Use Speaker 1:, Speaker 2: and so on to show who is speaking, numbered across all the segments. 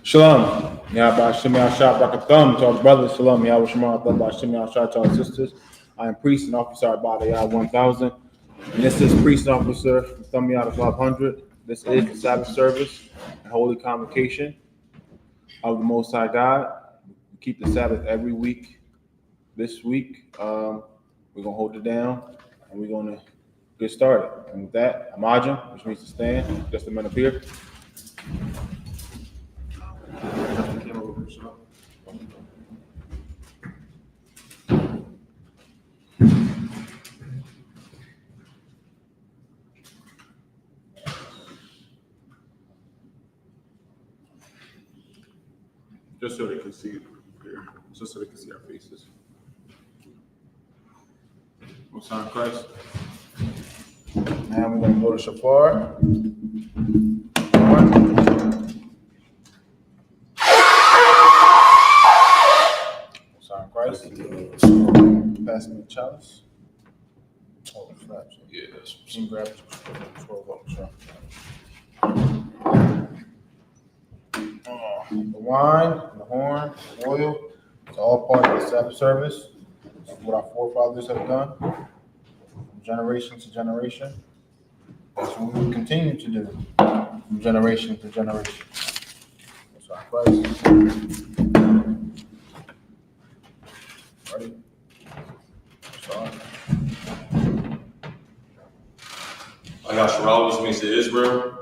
Speaker 1: Shalom. Yahweh Shem Yahshua Brakatham to our brothers. Shalom. Yahweh Shema Shem Yahshua to our sisters. I am priest and officer about the Yah 1000. And this is priest and officer Thumb Yah 500. This is the Sabbath service and holy convocation of the Most High God. We keep the Sabbath every week. This week, we're going to hold it down and we're going to get started. And with that, Amajim, which means to stand, just a minute up here. Just so they can see it here, just so they can see our faces. Most High Christ. Now we're going to go to Shafar. Most High Christ. Pass me the chalice. Oh, the flaps. Yeah, that's some grab 12 up, sure. The wine, and the horn, the oil, it's all part of the Sabbath service. It's what our forefathers have done from generation to generation. That's what we will continue to do from generation to generation. That's our Christ. Ready? Sorry.
Speaker 2: I got SHALAM, which means to Israel.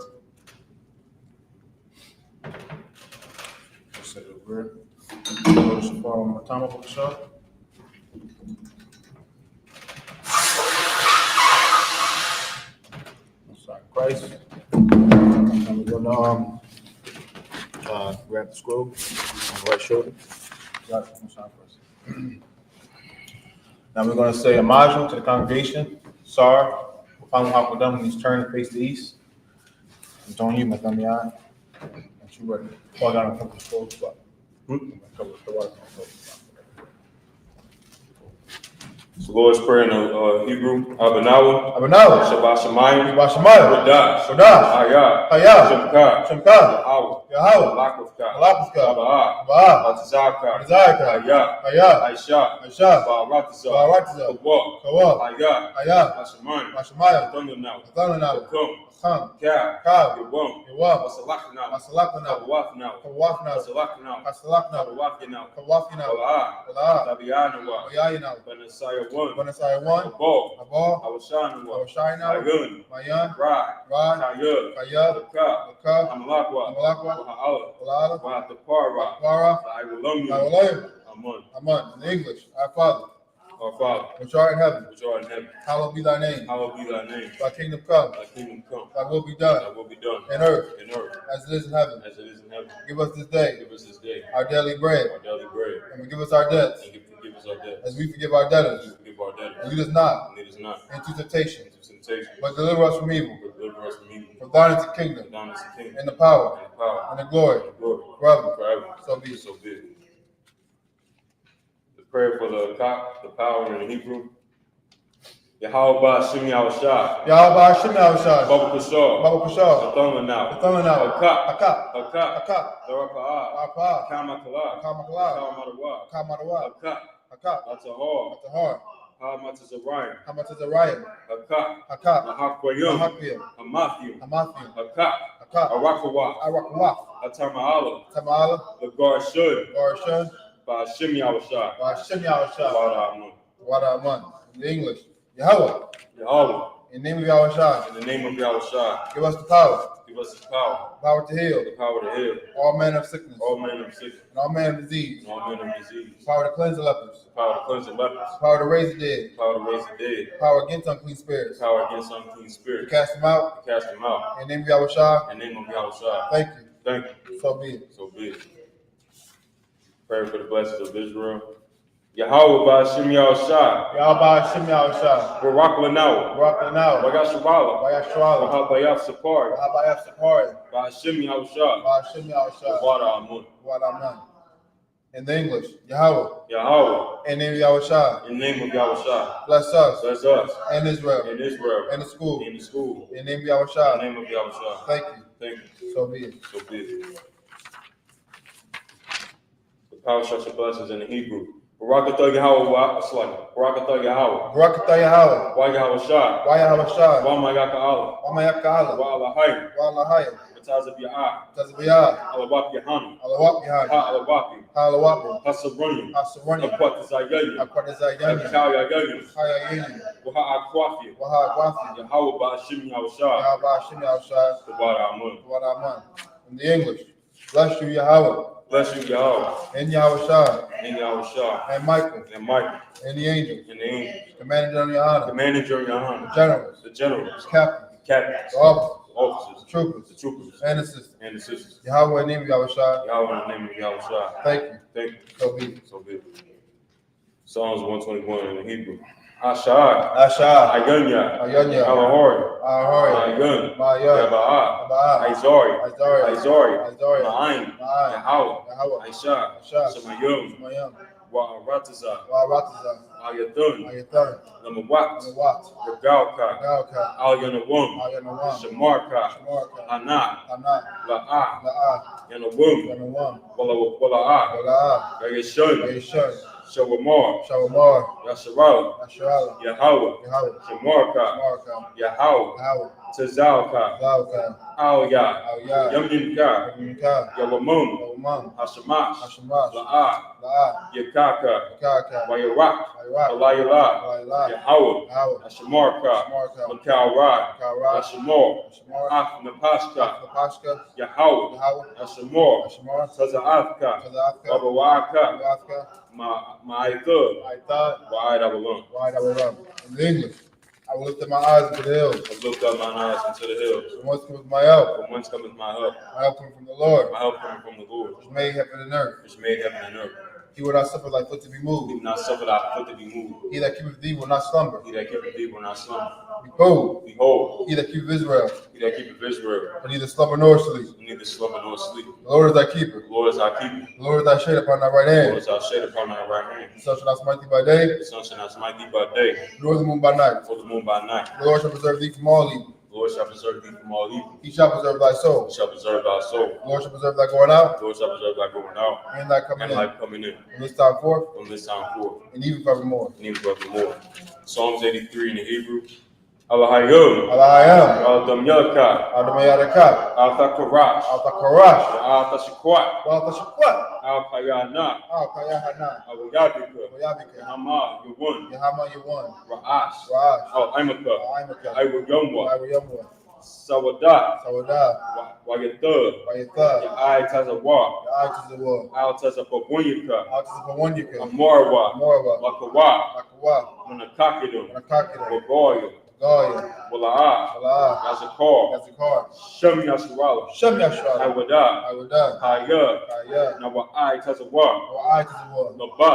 Speaker 1: Go to Shafar one more time, Uncle Shaw. Sorry, Christ. And we're going to grab the scroll on the right shoulder. Now we're going to say a module to the congregation. Sar, Upon Hakadam, when he's turned to face the east. It's on you, Mathamiyah. And you ready. Fall down and come to the scroll spot.
Speaker 2: So Lord's Prayer in Hebrew, Abanawa, Shabbat Shemayim, Radash, I.S.U.P.K,
Speaker 1: Yahweh,
Speaker 2: Batazaka, I.S.U.P.K, Baratazah, Kawab, Hashemayim, Thundernow, Kab, Yawam, Masalaknow, Tabianawa, Benasaya 1, Abal, Awashanawa, Mayan, Kayub, Amalakwa, Wahatapara, Aman. In English, our Father, which art in heaven, hallowed be thy name. Thy kingdom come. Thy will be done. In earth, as it is in heaven. Give us this day our daily bread. And forgive us our debts, as we forgive our debtors. And lead us not into temptation, but deliver us from evil. For thine is the kingdom, and the power, and the glory, forever. So be it. The prayer for the power in Hebrew. Yahweh Shem Yahshua. Baba Kushar. Athana Haka. Darapa'ah. Kamatala. Haka. Atahar. Hamatazariah. Haka. Nahakwayim. Hamathium. Haka. Arakawah. Atama'ala. The Garshud. By Shem Yahshua.
Speaker 1: Wadaman. In English, Yahweh. In the name of Yahushua. Give us the power. Power to heal. All manner of sickness. And all manner of disease. Power to cleanse the lepers. Power to raise the dead. Power against unclean spirits. To cast them out. In the name of Yahushua. Thank you. So be it.
Speaker 2: Pray for the blessings of Israel. Yahweh Shem Yahshua. Barak Lanawa. Wagashabala. Wahabayaf Sapari. By Shem Yahshua. Wada Amun. In the English, Yahweh.
Speaker 3: Yahweh.
Speaker 2: In the name of Yahushua.
Speaker 3: In the name of Yahushua.
Speaker 2: Bless us.
Speaker 3: Bless us.
Speaker 2: And Israel.
Speaker 3: And Israel.
Speaker 2: And the school.
Speaker 3: In the school.
Speaker 2: In the name of
Speaker 3: In
Speaker 2: Yahushua.
Speaker 3: the name of Yahushua.
Speaker 2: Thank you.
Speaker 3: Thank you.
Speaker 2: So be it.
Speaker 3: So be it. The power structure blessings in the Hebrew. Barakatah Yahweh. Barakatah Yahweh.
Speaker 2: Barakatah Yahweh.
Speaker 3: Wa Yahushua.
Speaker 2: Wa Yahushua.
Speaker 3: Wa Mayaka Allah.
Speaker 2: Wa Mayaka Allah.
Speaker 3: Wa Allahayim.
Speaker 2: Wa Allahayim.
Speaker 3: Tazab Ya'ah.
Speaker 2: Tazabiyah.
Speaker 3: Alawap Yahanna.
Speaker 2: Alawap Yahanna.
Speaker 3: Ha Alawapi.
Speaker 2: Halawapi.
Speaker 3: Hasabruni.
Speaker 2: Hasarani.
Speaker 3: Akwat Zayayim.
Speaker 2: Akwadazayani.
Speaker 3: Akayayim.
Speaker 2: Hayayini.
Speaker 3: Waha Akwafi.
Speaker 2: Waha Gwafi.
Speaker 3: Yahweh Ba'ashim Yahushua.
Speaker 2: Yahweh Hashem Yahushua.
Speaker 3: Tabara Amun.
Speaker 2: What Aman. In the English, bless you, Yahweh.
Speaker 3: Bless you, Yahweh.
Speaker 2: And Yahushua.
Speaker 3: And Yahushua.
Speaker 2: And Michael.
Speaker 3: And Michael.
Speaker 2: And the angels.
Speaker 3: And the angels.
Speaker 2: Commanding General Yohana.
Speaker 3: Commanding General Yohana.
Speaker 2: Generals.
Speaker 3: The generals.
Speaker 2: Captains.
Speaker 3: Captains.
Speaker 2: The officers.
Speaker 3: Officers.
Speaker 2: The troopers.
Speaker 3: The troopers.
Speaker 2: And assistants.
Speaker 3: And the sisters.
Speaker 2: Yahweh in the name of Yahushua.
Speaker 3: Yahweh in the name of Yahushua.
Speaker 2: Thank you.
Speaker 3: Thank you.
Speaker 2: So be it.
Speaker 3: So good. Psalms 121 in the Hebrew. Ashai.
Speaker 2: Ashah.
Speaker 3: Ayanya.
Speaker 2: Ayanya.
Speaker 3: Alahori.
Speaker 2: Ahori.
Speaker 3: Ayan.
Speaker 2: Ma'ayah.
Speaker 3: Yaba'a.
Speaker 2: Aba'ah.
Speaker 3: Aizori.
Speaker 2: Aizori.
Speaker 3: Aizori.
Speaker 2: Aizori.
Speaker 3: Ma'ayin.
Speaker 2: Ma'ayin.
Speaker 3: Yahweh.
Speaker 2: Yahweh.
Speaker 3: Aisha.
Speaker 2: Aisha.
Speaker 3: Shemayim.
Speaker 2: Shemayim.
Speaker 3: Wa'arataza.
Speaker 2: Wa'arataza.
Speaker 3: Ayatun.
Speaker 2: Ayathan.
Speaker 3: Lamawat.
Speaker 2: Lamawat.
Speaker 3: Regalka.
Speaker 2: Galka.
Speaker 3: Al-Yanawum.
Speaker 2: Al-Yanawam.
Speaker 3: Shamarka.
Speaker 2: Shamarka.
Speaker 3: Anak.
Speaker 2: Anak.
Speaker 3: La'ah.
Speaker 2: La'ah.
Speaker 3: Yanawum.
Speaker 2: Yanawam.
Speaker 3: Wala'ah.
Speaker 2: Wala'ah.
Speaker 3: Yayishun.
Speaker 2: Yeshun.
Speaker 3: Shawamar.
Speaker 2: Shawamar.
Speaker 3: Yasharal.
Speaker 2: Yasharala.
Speaker 3: Yahweh.
Speaker 2: Yahweh.
Speaker 3: Shamarka.
Speaker 2: Shamarka.
Speaker 3: Yahweh.
Speaker 2: Yahweh.
Speaker 3: Tazalka.
Speaker 2: Zalka.
Speaker 3: Al-Yah.
Speaker 2: Al-Yah.
Speaker 3: Yaminka.
Speaker 2: Yaminka.
Speaker 3: Yawamum.
Speaker 2: Yawamam.
Speaker 3: Hashamash.
Speaker 2: Hashamash.
Speaker 3: La'ah.
Speaker 2: La'ah.
Speaker 3: Yakaka.
Speaker 2: Yakaka.
Speaker 3: Wayarak.
Speaker 2: Ayrak.
Speaker 3: Alayala.
Speaker 2: Alayla.
Speaker 3: Yahweh.
Speaker 2: Yahweh.
Speaker 3: Hashamarka.
Speaker 2: Shamarka.
Speaker 3: Makalra.
Speaker 2: Kalra.
Speaker 3: Yashamor.
Speaker 2: Shamar.
Speaker 3: Napashka.
Speaker 2: Napashka.
Speaker 3: Yahweh.
Speaker 2: Yahweh.
Speaker 3: Hashamor.
Speaker 2: Shamar.
Speaker 3: Taza'afka.
Speaker 2: Tazafka.
Speaker 3: Babawaka.
Speaker 2: Tazafka.
Speaker 3: Ma'aithub.
Speaker 2: I thought.
Speaker 3: Wa'ad Abalum.
Speaker 2: Why I will run. In English, I will lift up my eyes into the hills.
Speaker 3: I looked up mine eyes into the hills.
Speaker 2: From whence cometh my help?
Speaker 3: From whence cometh my help?
Speaker 2: My help cometh from the Lord,
Speaker 3: My help coming from the Lord,
Speaker 2: which made heaven and earth.
Speaker 3: which made heaven and earth.
Speaker 2: He will not suffer thy foot to be
Speaker 3: He
Speaker 2: moved.
Speaker 3: will not suffer thy foot to be moved.
Speaker 2: He that keepeth thee will not slumber.
Speaker 3: He that keepeth thee will not slumber.
Speaker 2: Behold,
Speaker 3: Behold,
Speaker 2: he that keepeth Israel
Speaker 3: he that keepeth Israel
Speaker 2: will neither slumber nor sleep.
Speaker 3: will neither slumber nor sleep.
Speaker 2: The Lord is thy keeper.
Speaker 3: The Lord is our keeper.
Speaker 2: The Lord is thy shade upon thy right
Speaker 3: The Lord
Speaker 2: hand.
Speaker 3: is our shade upon thy right hand.
Speaker 2: The sun shall not smite thee by day,
Speaker 3: The sun shall not smite thee by day,
Speaker 2: nor the moon by night.
Speaker 3: or the moon by night.
Speaker 2: The Lord shall preserve thee from all evil.
Speaker 3: The Lord shall preserve thee from all evil.
Speaker 2: He shall preserve thy soul.
Speaker 3: He shall preserve thy soul.
Speaker 2: The Lord shall preserve thy going out
Speaker 3: The Lord shall preserve thy going out
Speaker 2: and thy coming
Speaker 3: and
Speaker 2: in.
Speaker 3: life coming in
Speaker 2: From this time forth
Speaker 3: from this time forth,
Speaker 2: and even forevermore.
Speaker 3: and even forevermore. Psalms 83 in the Hebrew. Allahayim.
Speaker 2: Allah I am.
Speaker 3: Al-Dam Yalka.
Speaker 2: Adamayadaka.
Speaker 3: Al-Thakarash.
Speaker 2: Al-Takarash.
Speaker 3: Al-Tashikwat.
Speaker 2: Al-Tashakwat.
Speaker 3: Al-Kayana.
Speaker 2: Al-Kayahana.
Speaker 3: Al-Yabika.
Speaker 2: Oyabika.
Speaker 3: Hama. Yawun.
Speaker 2: Yahama Yawan.
Speaker 3: Ra'ash.
Speaker 2: Ra'ash.
Speaker 3: Al-Imaka.
Speaker 2: Al-Imaka.
Speaker 3: Iwayomwa.
Speaker 2: Iwayomwa.
Speaker 3: Sawadah.
Speaker 2: Sawadah.
Speaker 3: Wayathud.
Speaker 2: Wayatha.
Speaker 3: Ya'ai Tazawa.
Speaker 2: Ya'ai Tazawa.
Speaker 3: Al-Tazapabunyaka.
Speaker 2: Al-Tazapawanyaka.
Speaker 3: Amorwa.
Speaker 2: Morwa.
Speaker 3: Wakawa.
Speaker 2: Lakawa.
Speaker 3: Munakakidum.
Speaker 2: Manakakida.
Speaker 3: Wagoya.
Speaker 2: Goya.
Speaker 3: Wala'ah.
Speaker 2: Salah.
Speaker 3: Yazakar.
Speaker 2: Yazikar.
Speaker 3: Shem Yasharala.
Speaker 2: Shem Yashara.
Speaker 3: Iwadah.
Speaker 2: Iwadah.
Speaker 3: Kaya.
Speaker 2: Kaya.
Speaker 3: Nawa'ai Tazawa.
Speaker 2: Wa'ai Tazawa.
Speaker 3: Laba.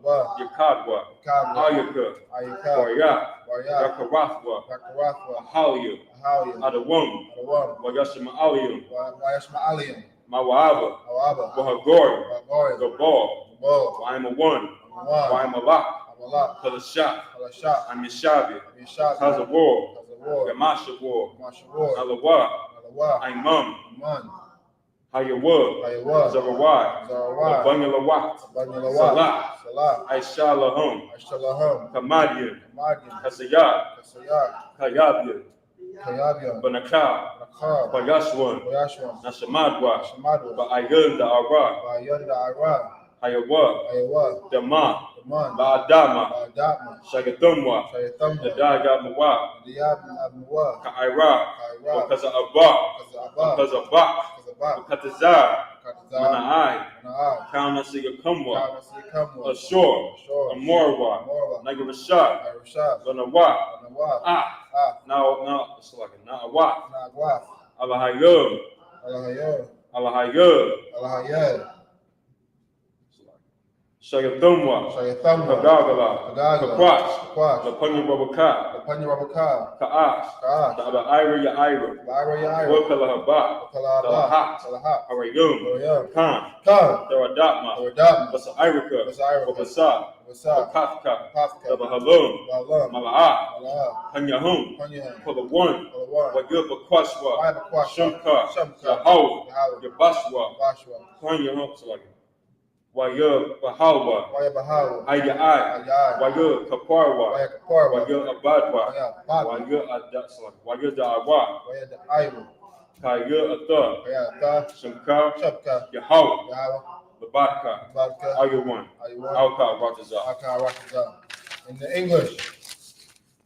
Speaker 2: Laba.
Speaker 3: Yakadwa.
Speaker 2: Kadwa.
Speaker 3: Ayaka.
Speaker 2: Ayaka.
Speaker 3: Warya.
Speaker 2: Warya.
Speaker 3: Yakarathwa.
Speaker 2: Yakarathwa.
Speaker 3: Ahalia.
Speaker 2: Ahalia.
Speaker 3: Adawum.
Speaker 2: Adawam.
Speaker 3: Wayashima Aliyum.
Speaker 2: Wayashma Aliyam.
Speaker 3: Mawa'aba.
Speaker 2: Awaba.
Speaker 3: Wahagori.
Speaker 2: Wagori.
Speaker 3: Gabal.
Speaker 2: Bo.
Speaker 3: Wa'ima one.
Speaker 2: Awan.
Speaker 3: Wa'ima lak.
Speaker 2: Awala.
Speaker 3: Kalashah.
Speaker 2: Alasha.
Speaker 3: Amishabi.
Speaker 2: Yishab.
Speaker 3: Tazawar.
Speaker 2: Tazawar.
Speaker 3: Yamasha war.
Speaker 2: Mashawar.
Speaker 3: Alawa.
Speaker 2: Alawa.
Speaker 3: Aimam.
Speaker 2: Aman.
Speaker 3: Hayawud.
Speaker 2: Ayawa.
Speaker 3: Zarawai.
Speaker 2: Zarawai.
Speaker 3: Abanyalawat.
Speaker 2: Banyalawa.
Speaker 3: Salah.
Speaker 2: Salah.
Speaker 3: Aisha lahum.
Speaker 2: Ashalaham.
Speaker 3: Kamadian.
Speaker 2: Madian.
Speaker 3: Kasayad.
Speaker 2: Kasayat.
Speaker 3: Kayabian.
Speaker 2: Kayabian.
Speaker 3: Banakal.
Speaker 2: Nakar.
Speaker 3: Bayashwan.
Speaker 2: Boyashwan.
Speaker 3: Nashamadwa.
Speaker 2: Shamadwa.
Speaker 3: Ba'ayun da Ara.
Speaker 2: Bayanda Ara.
Speaker 3: Hayawa.
Speaker 2: Ayawa.
Speaker 3: Dama.
Speaker 2: Daman.
Speaker 3: Ba'adama.
Speaker 2: Badatma.
Speaker 3: Shagatumwa.
Speaker 2: Shayatamwa.
Speaker 3: Nadaga
Speaker 2: Diyab Abmuwa.
Speaker 3: Ka'ira.
Speaker 2: Kaira.
Speaker 3: Because of Abba.
Speaker 2: Kazaba.
Speaker 3: Because of Bak.
Speaker 2: Kazaba.
Speaker 3: Katazar.
Speaker 2: Katazab.
Speaker 3: Mana'ai.
Speaker 2: Mana'ai.
Speaker 3: Kaunasiyakumwa.
Speaker 2: Kawasikamwa.
Speaker 3: Ashore.
Speaker 2: Ashore.
Speaker 3: Amorwa.
Speaker 2: Morwa.
Speaker 3: Nagarashad.
Speaker 2: Arishab.
Speaker 3: Lanawa.
Speaker 2: Nawa.
Speaker 3: Ah. Now, it's like a Na'awat.
Speaker 2: Nagwaf.
Speaker 3: Alahayub.
Speaker 2: Alahayod.
Speaker 3: Alahayub.
Speaker 2: Alahayed.
Speaker 3: Shayathumwa,
Speaker 2: Shayathamwa,
Speaker 3: Kagagala,
Speaker 2: Agagala,
Speaker 3: Kakwash,
Speaker 2: Kwash,
Speaker 3: Lapunya Babaka,
Speaker 2: Lapanya Rabaka,
Speaker 3: Kaash,
Speaker 2: Kaash,
Speaker 3: Daba Ira Yaira,
Speaker 2: Lyra Yaira,
Speaker 3: Wakala
Speaker 2: Kalaba,
Speaker 3: Dalahat,
Speaker 2: Salahat,
Speaker 3: Harayum,
Speaker 2: Oriam,
Speaker 3: Khan,
Speaker 2: Khan,
Speaker 3: Daradatma,
Speaker 2: Daradatma,
Speaker 3: Basa Irika,
Speaker 2: Basa Irika,
Speaker 3: Babasa,
Speaker 2: Wasa,
Speaker 3: Kafka,
Speaker 2: Kafka,
Speaker 3: Daba Halum,
Speaker 2: Lalam,
Speaker 3: Mala'a,
Speaker 2: Malaha,
Speaker 3: Hanyahum,
Speaker 2: Panyaham,
Speaker 3: Palawan,
Speaker 2: Palawan,
Speaker 3: Wayuba Kwashwa,
Speaker 2: Waiba Kwashwa,
Speaker 3: Shumka,
Speaker 2: Shumka,
Speaker 3: Yahweh,
Speaker 2: Yahweh,
Speaker 3: Yabashwa,
Speaker 2: Bashwa,
Speaker 3: Hanyahum, Wayub Bahawa,
Speaker 2: Waya Bahawa,
Speaker 3: Ayai,
Speaker 2: Ayai,
Speaker 3: Wayub Kaparwa,
Speaker 2: Waya Kaparwa,
Speaker 3: Wayub Abadwa,
Speaker 2: Waya Badwa,
Speaker 3: Wayub Adatswa, Wayub Da'awa,
Speaker 2: Waya the Iru,
Speaker 3: Kayub Atha,
Speaker 2: Waya Ta,
Speaker 3: Shemka,
Speaker 2: Shepka,
Speaker 3: Yahweh,
Speaker 2: Yahweh,
Speaker 3: Babaka,
Speaker 2: Badka,
Speaker 3: Ayuwan,
Speaker 2: Ayuwan,
Speaker 3: Alka Rataza.
Speaker 2: Aka Rakazam. In the English,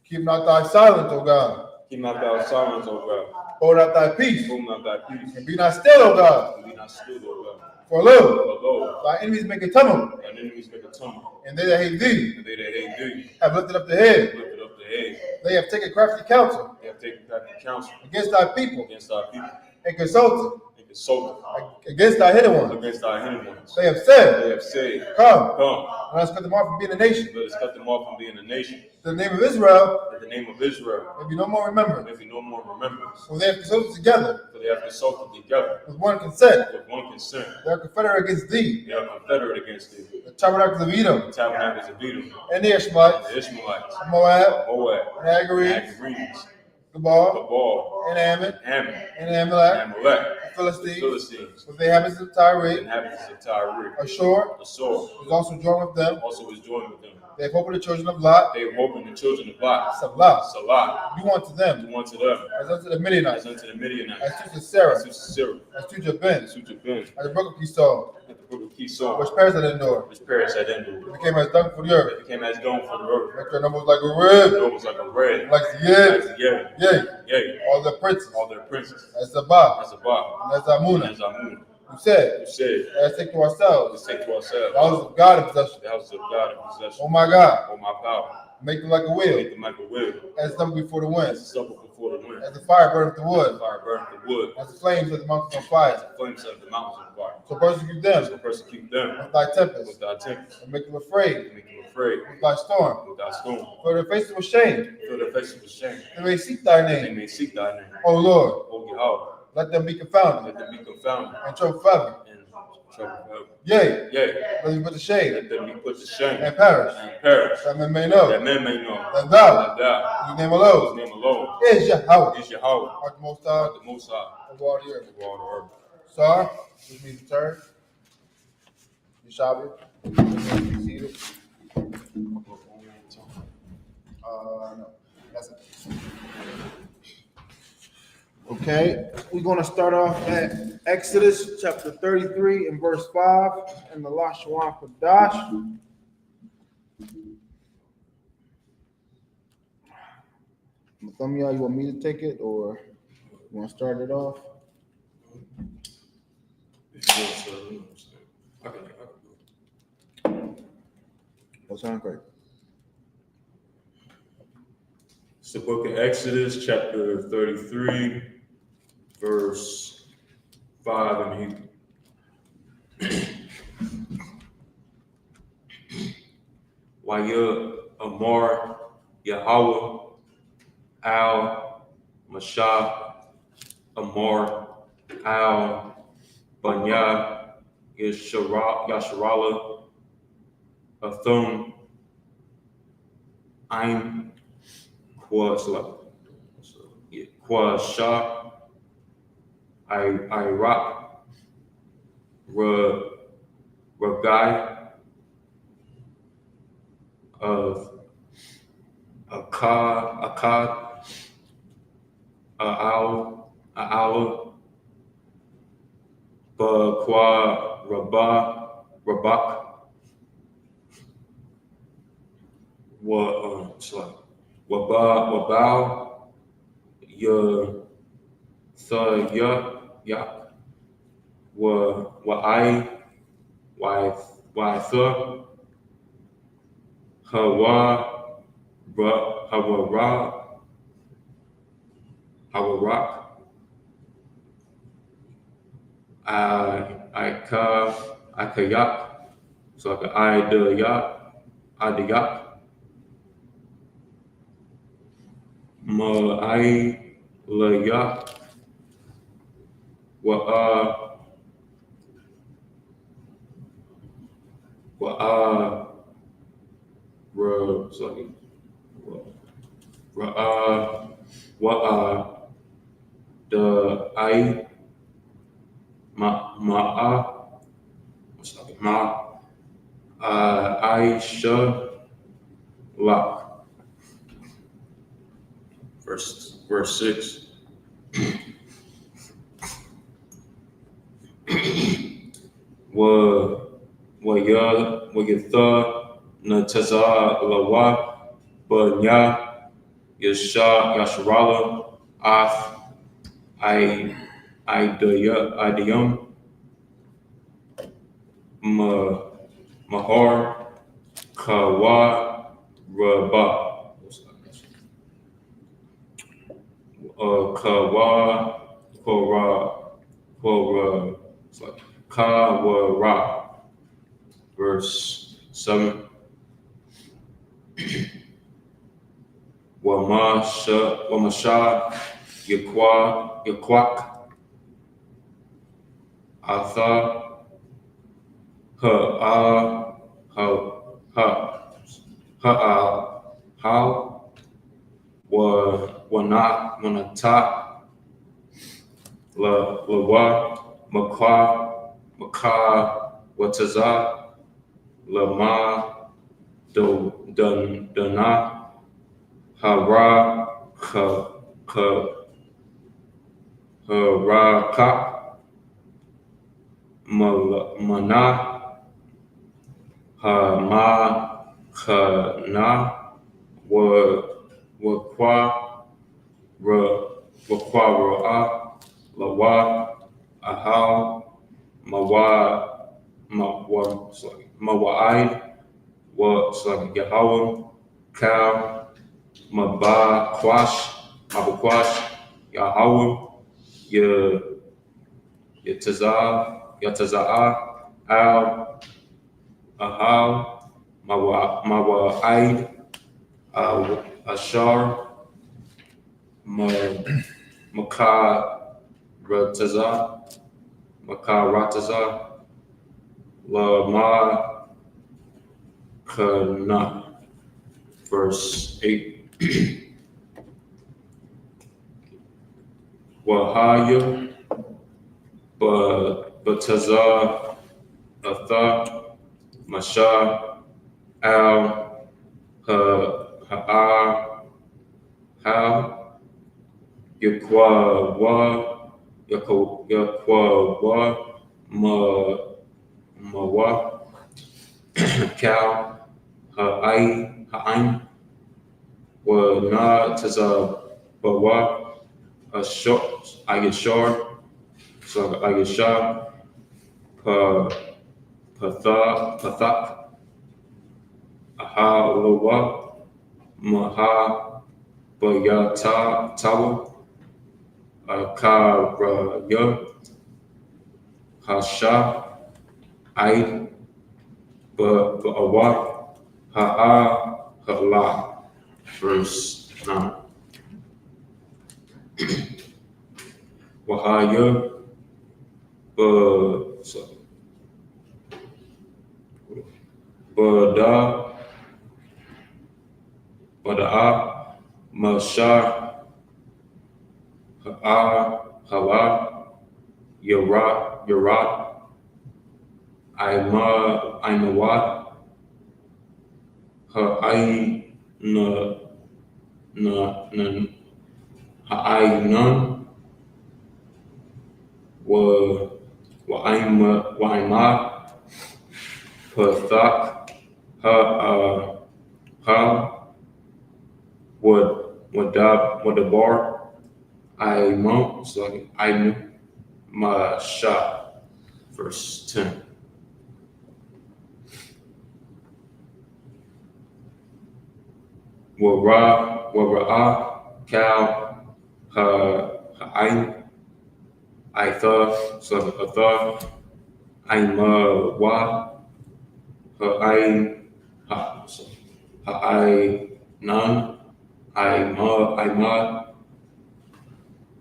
Speaker 2: keep not thy silence, O God.
Speaker 3: Keep not thy silence, O God.
Speaker 2: Hold out thy peace,
Speaker 3: Hold not thy peace.
Speaker 2: and be not still, O God.
Speaker 3: And be not still, O God.
Speaker 2: For lo,
Speaker 3: For lo,
Speaker 2: thy enemies make a tumult,
Speaker 3: thine enemies make a tumult,
Speaker 2: and they that hate thee
Speaker 3: and they that hate thee
Speaker 2: have lifted up the head.
Speaker 3: lifted up the head.
Speaker 2: They have taken crafty counsel
Speaker 3: They have taken crafty counsel
Speaker 2: against thy people,
Speaker 3: against thy people,
Speaker 2: and consulted
Speaker 3: and consulted
Speaker 2: against thy hidden ones.
Speaker 3: against thy hidden ones.
Speaker 2: They have
Speaker 3: They
Speaker 2: said,
Speaker 3: have said,
Speaker 2: Come,
Speaker 3: Come,
Speaker 2: let us cut them off from being a nation.
Speaker 3: let us cut them off from being a nation,
Speaker 2: The name of Israel
Speaker 3: that the name of Israel
Speaker 2: may be no more remembered.
Speaker 3: may be no more remembrance.
Speaker 2: For they have consulted together
Speaker 3: For they have consulted together
Speaker 2: with one consent.
Speaker 3: with one consent.
Speaker 2: They are confederate against thee,
Speaker 3: They are confederate against thee,
Speaker 2: the tabernacles of Edom,
Speaker 3: the tabernacles of Edom,
Speaker 2: and the Ishmaelites,
Speaker 3: the Ishmaelites,
Speaker 2: Moab,
Speaker 3: Moab,
Speaker 2: and Agarenes,
Speaker 3: Agarenes,
Speaker 2: Gabal,
Speaker 3: Gabal,
Speaker 2: and Ammon,
Speaker 3: Ammon,
Speaker 2: and Amalek,
Speaker 3: Amalek,
Speaker 2: the Philistines,
Speaker 3: the Philistines,
Speaker 2: with the inhabitants of
Speaker 3: the
Speaker 2: Tyre,
Speaker 3: inhabitants of Tyre,
Speaker 2: Ashur,
Speaker 3: the sword
Speaker 2: was also joined with them.
Speaker 3: also is joined with them.
Speaker 2: They have hope in the children of Lot,
Speaker 3: They hope in the children of Lot,
Speaker 2: Salah,
Speaker 3: Salah,
Speaker 2: do unto them
Speaker 3: do unto them
Speaker 2: as unto the
Speaker 3: as
Speaker 2: Midianites,
Speaker 3: unto the Midianites,
Speaker 2: as to Sisera,
Speaker 3: as to Sisera,
Speaker 2: as to Jabin,
Speaker 3: as to Jabin,
Speaker 2: as the brook of Esau,
Speaker 3: at the brook of Kishon,
Speaker 2: which perished at Endor.
Speaker 3: which perished at
Speaker 2: It
Speaker 3: Endor.
Speaker 2: became as dung for the earth.
Speaker 3: It became as dawn for the earth.
Speaker 2: Like their number was like a rib,
Speaker 3: It was like a red,
Speaker 2: like the yid,
Speaker 3: yea,
Speaker 2: yea, all the princes,
Speaker 3: all their princes,
Speaker 2: as Zabah,
Speaker 3: as Abba,
Speaker 2: and as
Speaker 3: and
Speaker 2: Amunah,
Speaker 3: as Amun,
Speaker 2: who said,
Speaker 3: who said,
Speaker 2: let us take to ourselves
Speaker 3: let's take to
Speaker 2: the
Speaker 3: ourselves
Speaker 2: houses of God in possession.
Speaker 3: the houses of God in possession.
Speaker 2: Oh my God,
Speaker 3: Oh my power,
Speaker 2: make them like a
Speaker 3: make
Speaker 2: wheel,
Speaker 3: them like a wheel,
Speaker 2: as stubble before the
Speaker 3: as
Speaker 2: wind,
Speaker 3: the stubble before the wind,
Speaker 2: as the fire burneth the
Speaker 3: as the
Speaker 2: wood,
Speaker 3: fire burneth the wood,
Speaker 2: as the flames set the mountains on
Speaker 3: as
Speaker 2: fire.
Speaker 3: the flames of the mountains on fire.
Speaker 2: So persecute
Speaker 3: So
Speaker 2: them
Speaker 3: persecute them
Speaker 2: with thy tempest,
Speaker 3: with thy tempest,
Speaker 2: and make them afraid
Speaker 3: and make them afraid
Speaker 2: with thy storm.
Speaker 3: with thy storm.
Speaker 2: For their faces were shame,
Speaker 3: Fill their faces with shame,
Speaker 2: they may seek thy
Speaker 3: that they
Speaker 2: name.
Speaker 3: may seek thy name.
Speaker 2: O Lord,
Speaker 3: O Yahweh,
Speaker 2: let them be confounded
Speaker 3: let them be confounded
Speaker 2: and troubled forever.
Speaker 3: and troubled forever.
Speaker 2: Yea,
Speaker 3: Yea,
Speaker 2: let them be put to shame
Speaker 3: let them be put to shame
Speaker 2: and perish,
Speaker 3: and perish,
Speaker 2: that men may
Speaker 3: that
Speaker 2: know
Speaker 3: men may know
Speaker 2: that thou,
Speaker 3: that thou,
Speaker 2: whose name
Speaker 3: whose
Speaker 2: alone,
Speaker 3: name alone
Speaker 2: is Yahweh,
Speaker 3: is Yahweh,
Speaker 2: art the Most
Speaker 3: art
Speaker 2: High
Speaker 3: the Most High
Speaker 2: of all the earth.
Speaker 3: of all the earth.
Speaker 2: Sir, this means return. You shall be seated. No, that's it. Okay, we're going to start off at Exodus chapter 33 and verse 5 in the Lashawan Kodash. Mathumya, you want me to take it or you want to start it off?
Speaker 3: If you want to, I can do it.
Speaker 2: That sounds great.
Speaker 3: It's the book of Exodus, chapter 33, verse 5 in Hebrew. Waya Amar Yahweh Al Mashah Amar Al Banya Yasharala Athum Ein Kwasha Iraq Ragai of Akkad Aal Bakwa Rabak Wabal Ya Yak Wa Hawa Hawarak Akayak So like I-D-Y, Ma-I-L-Ya, Wa-A, sorry, Ra-A, Wa-A, the I, Ma-A, sorry, I-S-H-A-L-A. Verse 6. Wa-Yatha Nataza Lawa Banya Yasharala Ath Idayam Mahar Kawa Rabba Kawa it's like Kawara. Verse 7. Wamasha Yakwak Atha How Wanata Lawa Maka Wataza Lama Dana Hara Haraka Mana Hamakana Wakwa Ra'a Lawa Ahau Mawa'id Yahawah Cow Mabakwash Yahawah Yataza'a Al Ahau Mawa'id Ashar Makarataza Lama Kana. Verse 8. Wahaya Bataza Atha Masha Al Ha'ar Yakwawa Mawa Cow Ha'ain Wa Taza Bawa Ayashar Pathak Ahalawa Maha Bayata Tawa Akaraya Hasha Aid Ba'awa Ha'a Hala. Verse 9. Wahaya Bada'a Mashar Hala Yarat Ainawat Ha'ainan Wa'aima Pathak Wadabar Aimon, so like Ainu Masha. Verse 10. Wara'a Cow Ha'ain Aitha, so Atha Aima Wa Ha'ainan, Aimad,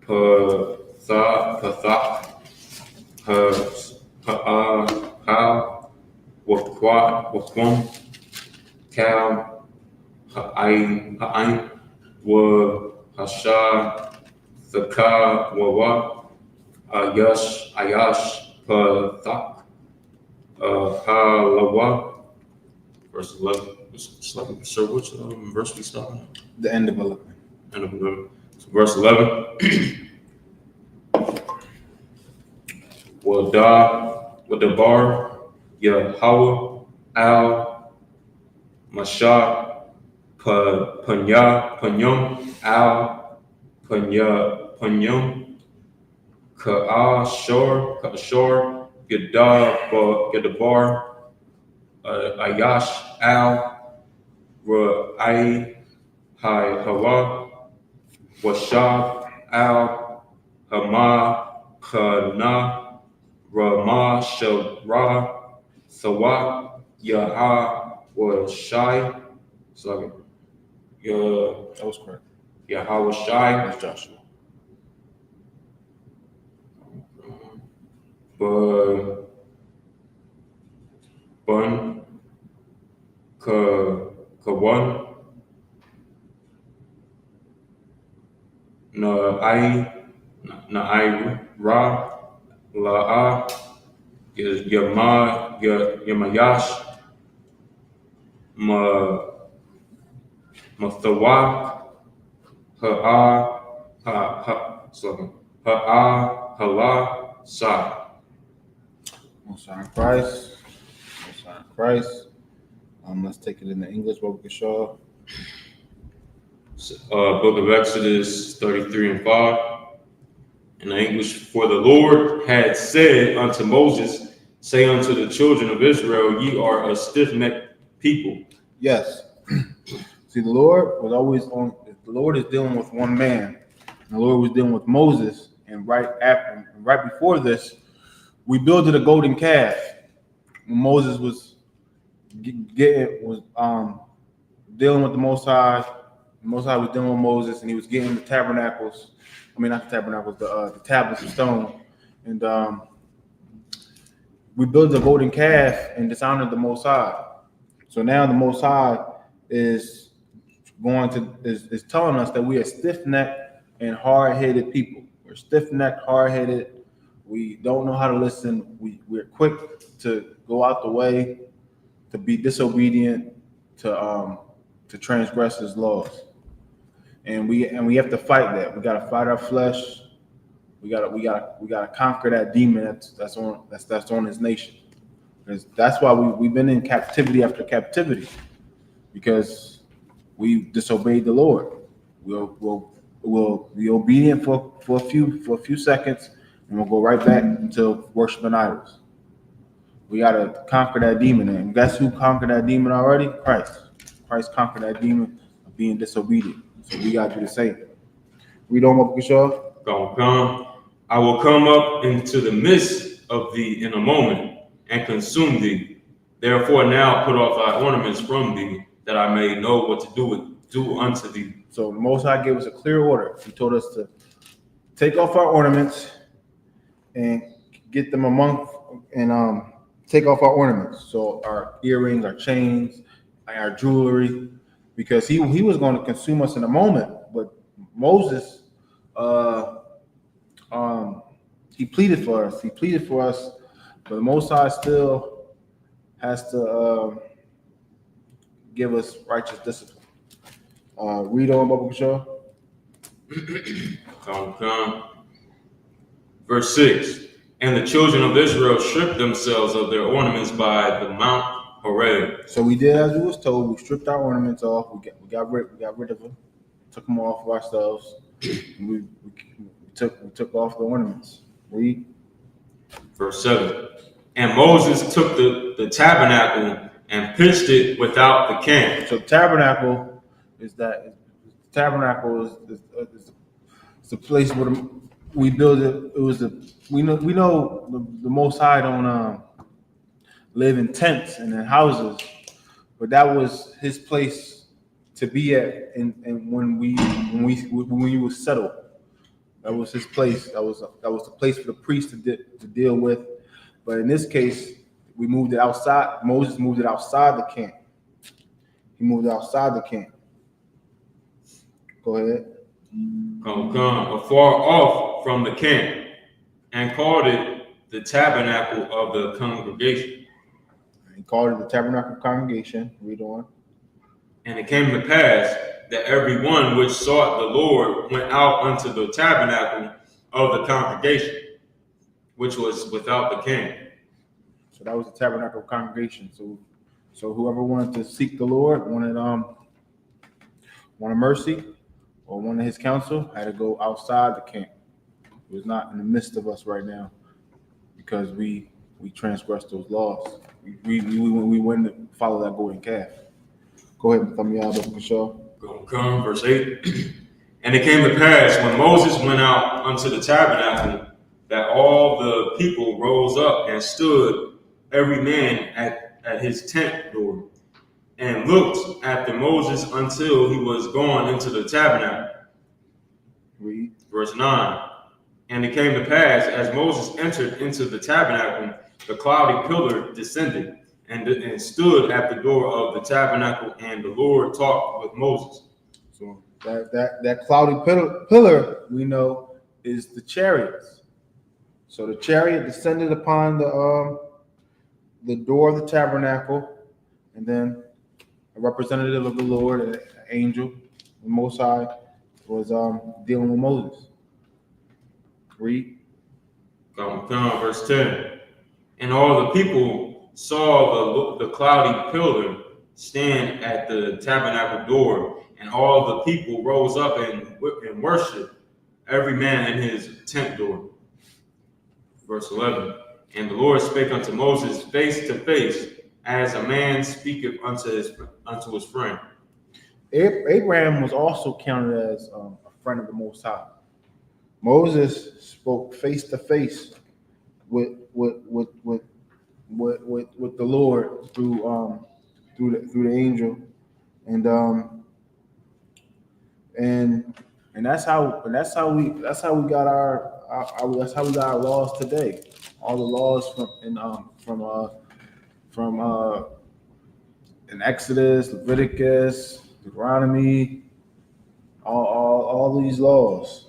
Speaker 3: Pathak, Ha'al, Wakwam, Kal, Ha'ain, Wa Hasha, Thaka, Wawa, Ayash, Pathak, Halawa. Verse 11. Sir, which verse we starting at?
Speaker 1: The end of 11.
Speaker 3: End of 11. So verse 11. Wadabar, Yahweh, Al, Mashah, Panyum, Al, Panyum, Ka'ashor, Gadabar, Ayash, Al, Ra'ai, Hai, Hawa, Washab, Al, Hama, Kana, Rama, Shara, Sawa, Yaha, Washai. Sorry.
Speaker 1: That was correct.
Speaker 3: Yahweh Shai.
Speaker 1: That's Joshua.
Speaker 3: Bun, Kawan, Na'ai, Ra, La'a, Yamayash, Mathawa, Hala, Sa.
Speaker 1: Most High in Christ. Most High in Christ. Let's take it in the English, what we can show.
Speaker 3: Book of Exodus 33 and 5. In the English, for the Lord had said unto Moses, say unto the children of Israel, ye are a stiff-necked people.
Speaker 1: Yes. See, the Lord was always on. The Lord is dealing with one man. The Lord was dealing with Moses, and right before this, we built a golden calf. When Moses was dealing with the Most High. The Most High was dealing with Moses, and he was getting the tabernacles. I mean, not the tabernacles, the tablets of stone, and we built a golden calf and dishonored the Most High. So now the Most High is telling us that we are stiff-necked and hard-headed people. We're stiff-necked, hard-headed. We don't know how to listen. We're quick to go out the way, to be disobedient, to transgress His laws, and we have to fight that. We got to fight our flesh. We got to conquer that demon that's on His nation. Because that's why we've been in captivity after captivity, because we disobeyed the Lord. We'll be obedient for a few seconds, and we'll go right back into worshiping idols. We got to conquer that demon. And guess who conquered that demon already? Christ. Christ conquered that demon of being disobedient. So we got to do the same. Read on, what we show.
Speaker 3: Come. I will come up into the midst of thee in a moment and consume thee. Therefore now put off thy ornaments from thee, that I may know what to do unto thee.
Speaker 1: So the Most High gave us a clear order. He told us to take off our ornaments and get them take off our ornaments. So our earrings, our chains, our jewelry, because he was going to consume us in a moment. But Moses, he pleaded for us. But the Most High still has to give us righteous discipline. Read on, Baba Show.
Speaker 3: Come. Verse 6. And the children of Israel stripped themselves of their ornaments by the Mount Horeb.
Speaker 1: So we did as we was told. We stripped our ornaments off. We got rid of them. Took them off of ourselves. We took off the ornaments. Read.
Speaker 3: Verse 7. And Moses took the tabernacle and pitched it without the camp.
Speaker 1: So tabernacle is the place where we build it. It was we know the Most High don't live in tents and in houses, but that was his place to be at. And when we was settled, that was his place. That was the place for the priest to deal with. But in this case, we moved it outside. Moses moved it outside the camp. He moved it outside the camp. Go ahead.
Speaker 3: Come afar off from the camp, and called it the tabernacle of the congregation.
Speaker 1: He called it the tabernacle congregation. Read on.
Speaker 3: And it came to pass that every one which sought the Lord went out unto the tabernacle of the congregation, which was without the camp.
Speaker 1: So that was the tabernacle congregation. So whoever wanted to seek the Lord, wanted mercy, or wanted his counsel, had to go outside the camp. It was not in the midst of us right now, because we transgressed those laws. We went to follow that golden calf. Go ahead and thumb me out, Dr. Shaw.
Speaker 3: Come, verse 8. And it came to pass when Moses went out unto the tabernacle that all the people rose up and stood, every man at his tent door, and looked after Moses until he was gone into the tabernacle.
Speaker 1: Read.
Speaker 3: Verse 9. And it came to pass, as Moses entered into the tabernacle, the cloudy pillar descended and stood at the door of the tabernacle, and the Lord talked with Moses.
Speaker 1: So that cloudy pillar we know is the chariots. So the chariot descended upon the door of the tabernacle, and then a representative of the Lord, an angel, the Most High, was dealing with Moses. Read.
Speaker 3: Verse 10. And all the people saw the cloudy pillar stand at the tabernacle door, and all the people rose up and worshiped, every man in his tent door. Verse 11. And the Lord spake unto Moses face to face, as a man speaketh unto his friend.
Speaker 1: Abraham was counted counted as a friend of the Most High. Moses spoke face to face with the Lord through the angel, and that's how we got our laws today. All the laws from in Exodus, Leviticus, Deuteronomy, all these laws.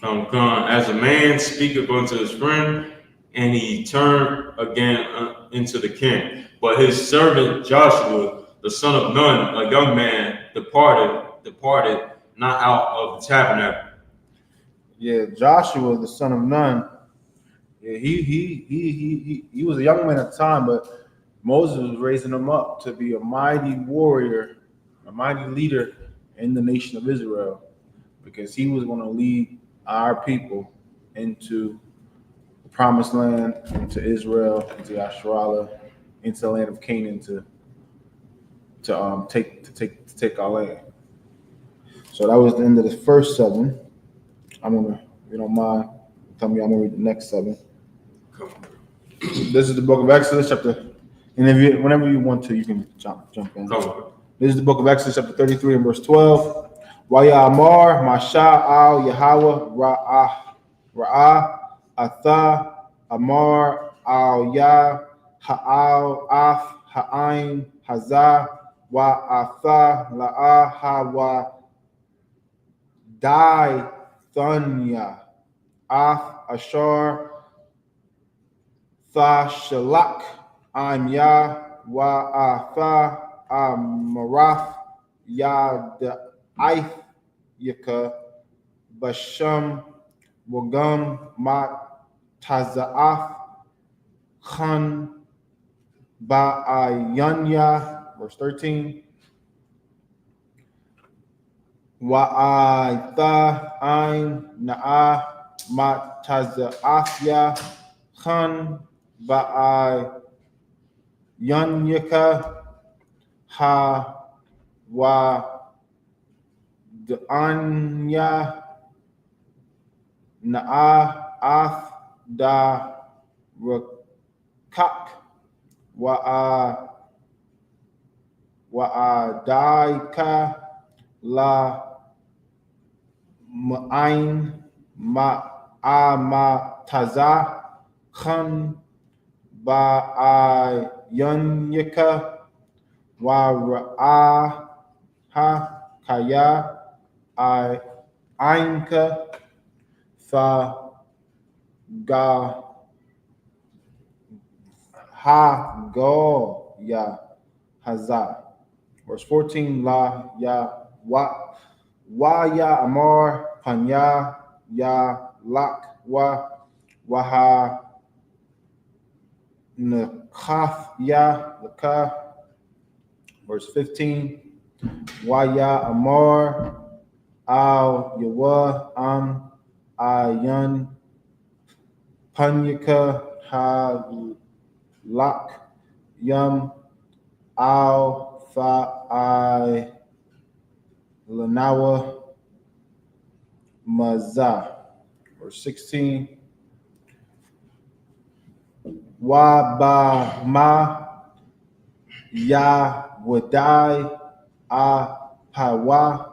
Speaker 3: As a man speaketh unto his friend, and he turned again into the camp. But his servant Joshua, the son of Nun, a young man, departed not out of the tabernacle.
Speaker 1: Yeah, Joshua, the son of Nun. Yeah, he was a young man at the time, but Moses was raising him up to be a mighty warrior, a mighty leader in the nation of Israel, because he was going to lead our people into the promised land, into Israel, into SHALAM, into the land of Canaan to take our land. So that was the end of the first 7. I'm gonna, if you don't mind, tell me I'm gonna read the next 7. This is the book of Exodus, chapter. And if whenever you want to, you can jump in. This is the book of Exodus, chapter 33 and verse 12. Wayamar Masha al Yahweh Ra'ah Atha Amar al Yah Ha'al Af Ha'ain Hazah Wa Atha La'ah Hawa Dai Thunya Af Ashar Tha Shalak Am Yah Wa Atha Amarath Yad I.S.U.P.K Basham Wagam Mat Taza'af Khan Ba'ayanya, verse 13. Wa'aitha Ain Na'a Mat Taza'afya Khan Ba'ayanyaka Ha Wa Da'anya Na'a Ath Da wa'adaika la ma'ain ma'amataza khan ba'ayanyaka wa ra'aha kaya ainka fa ga ha go ya hazar. Verse 14, la ya wa ya amar panya ya lak waha nakaf ya laka. Verse 15, wa ya amar al yawa ayan panyaka ha lak yum al fa I lanawa maza. Verse 16, wa ba ma ya wadai a pawa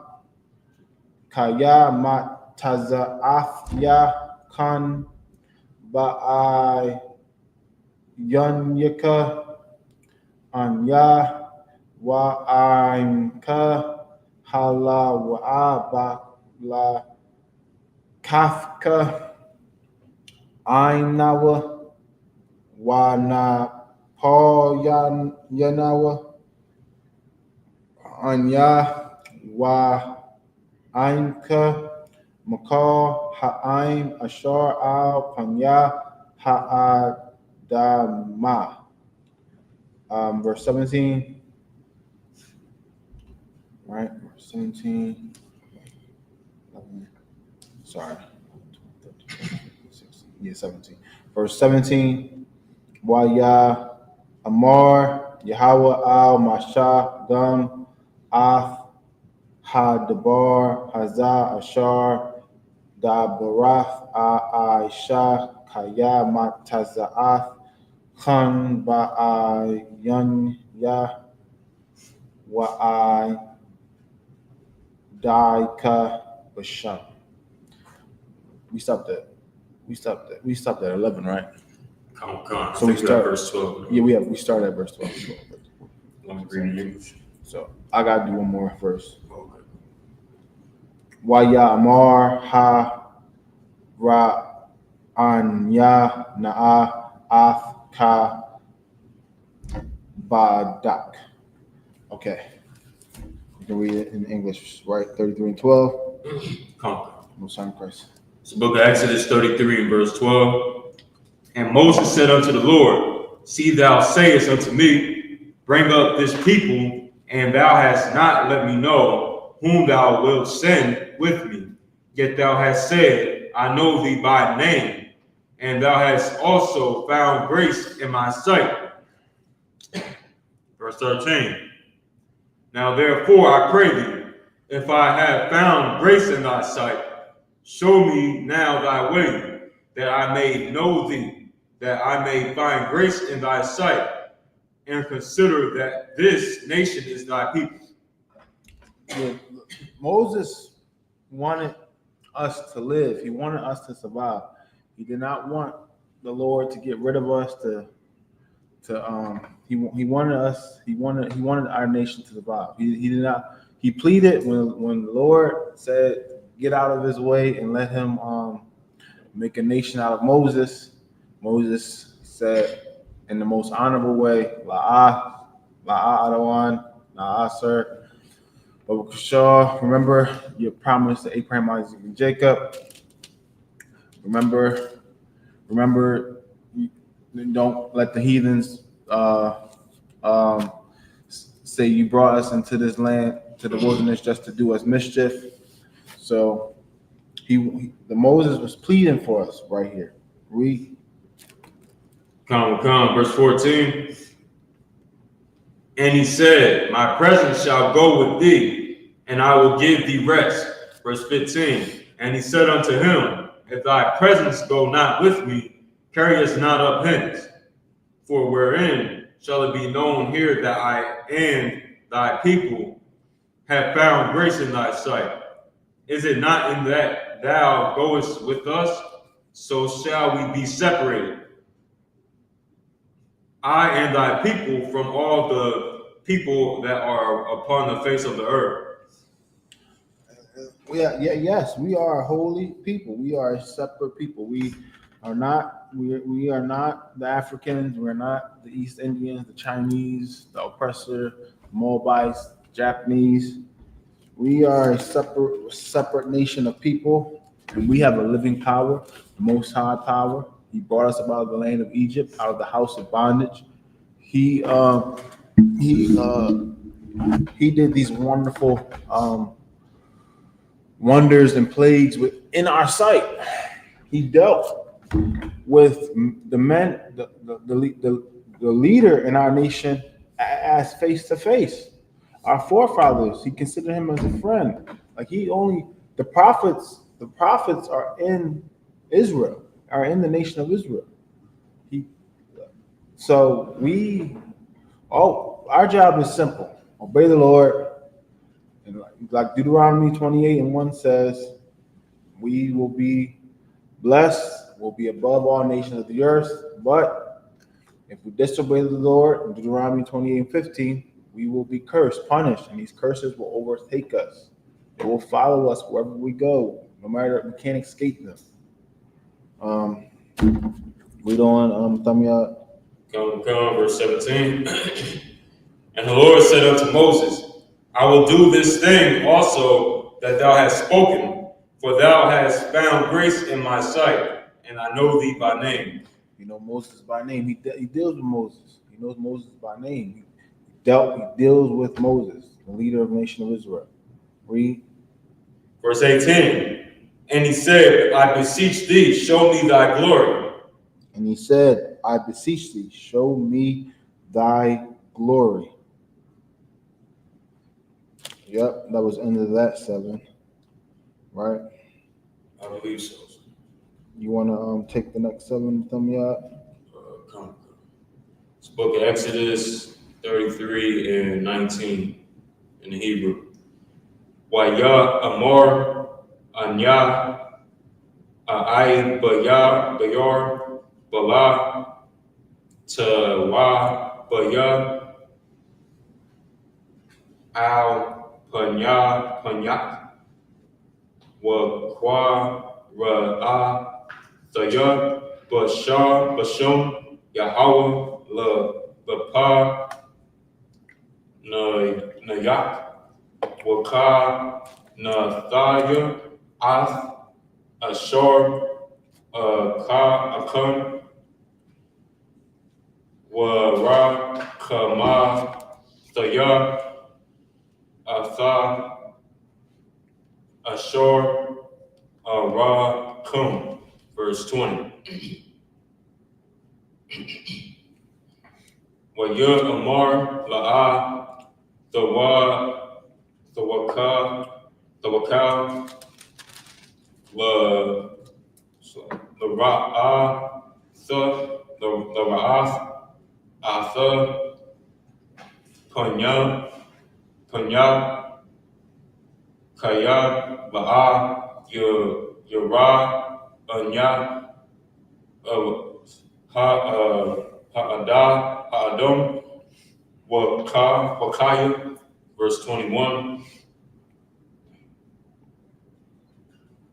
Speaker 1: kaya mataza afya kan ba I yanyaka anya wa ainka hala wa ba la kafka ainawa wa na pa yanawa anya wa ainka makal ha'aim ashar al panya ha'adama. Verse 17, right? Verse 17. Sorry. Yeah, 17. Verse 17. Wa ya amar Yahweh al Masha gum af hadabar hazar ashar da barath aisha kaya matazaaf khan ba'ayan ya wa I daika basham. We stopped at 11, right?
Speaker 3: Come.
Speaker 1: So we start
Speaker 3: verse 12.
Speaker 1: Yeah, we started at verse 12.
Speaker 3: Let me read in English.
Speaker 1: So I gotta do one more verse.
Speaker 3: Okay.
Speaker 1: Wa ya amar ha ra anya na'a af ka badak. Okay. You can read it in English, right? 33 and 12.
Speaker 3: Come.
Speaker 1: Most High Christ.
Speaker 3: It's the book of Exodus 33 and verse 12. And Moses said unto the Lord, see, thou sayest unto me, bring up this people, and thou hast not let me know whom thou wilt send with me. Yet thou hast said, I know thee by name, and thou hast also found grace in my sight. Verse 13. Now therefore I pray thee, if I have found grace in thy sight, show me now thy way, that I may know thee, that I may find grace in thy sight, and consider that this nation is thy people.
Speaker 1: Yeah, Moses wanted us to live. He wanted us to survive. He did not want the Lord to get rid of us. He wanted us. He wanted our nation to survive. He did not. He pleaded when the Lord said, "Get out of his way and let him make a nation out of Moses." Moses said, in the most honorable way, "La'ah Adawan, La'ah sir." But remember your promise to Abraham, Isaac, and Jacob. Remember, don't let the heathens say you brought us into this land, to the wilderness, just to do us mischief. So the Moses was pleading for us right here. Read.
Speaker 3: Come, verse 14. And he said, my presence shall go with thee, and I will give thee rest. Verse 15. And he said unto him, if thy presence go not with me, carry us not up hence. For wherein shall it be known here that I and thy people have found grace in thy sight? Is it not in that thou goest with us? So shall we be separated, I and thy people, from all the people that are upon the face of the earth.
Speaker 1: Yes, we are a holy people. We are a separate people. We are not the Africans. We're not the East Indians, the Chinese, the oppressor, the Moabites, the Japanese. We are a separate nation of people, and we have a living power, the Most High power. He brought us out of the land of Egypt, out of the house of bondage. He did these wonderful wonders and plagues within our sight. He dealt with the men, the leader in our nation as face to face. Our forefathers, he considered him as a friend. Like the prophets are in Israel, are in the nation of Israel. Our job is simple: obey the Lord. And like Deuteronomy 28:1 says, we will be blessed, we'll be above all nations of the earth. But if we disobey the Lord, in Deuteronomy 28:15, we will be cursed, punished, and these curses will overtake us. They will follow us wherever we go, no matter, we can't escape them. We don't, Tamia.
Speaker 3: Come, verse 17. And the Lord said unto Moses, I will do this thing also that thou hast spoken, for thou hast found grace in my sight, and I know thee by name.
Speaker 1: You know Moses by name. He deals with Moses. He knows Moses by name. He deals with Moses, the leader of the nation of Israel. Read.
Speaker 3: Verse 18. And he said, I beseech thee, show me thy glory.
Speaker 1: And he said, I beseech thee, show me thy glory. Yep, that was end of that 7, right?
Speaker 3: I believe so.
Speaker 1: You want to take the next 7, thumb me up?
Speaker 3: Come. It's book of Exodus 33 and 19 in the Hebrew. Waya Amor Anya Ai Bayar Bala Tawa Baya Al Panya Wakwa Ra'a Thaya Bashon Yahweh La Bapa Nayak Waka Nathaya Ath Ashor Akon Wara Kama Thaya Atha Ashor Arakum. Verse 20. Waya Amar La'a Thawaka the Ra'ah the Ra'ath Atha Panya Kaya Ba'a Yura Anya Ha'adam Wakaya. Verse 21.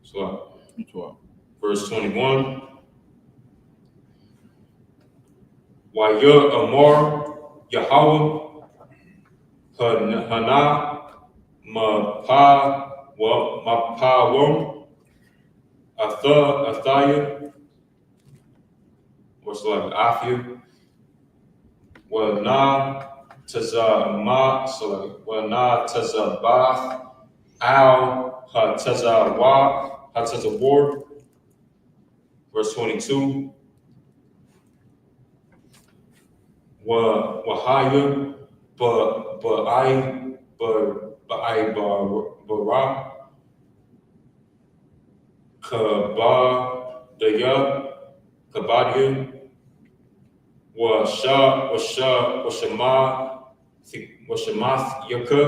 Speaker 3: So, verse 21. Waya Amor Yahweh Hana Mapawum Athaya, what's like Afia, Wana Tazama, so like Wana Tazabath, Al Hatazawar, verse 22. Wahaya, Bara, Kabadia, Washamath Yaka.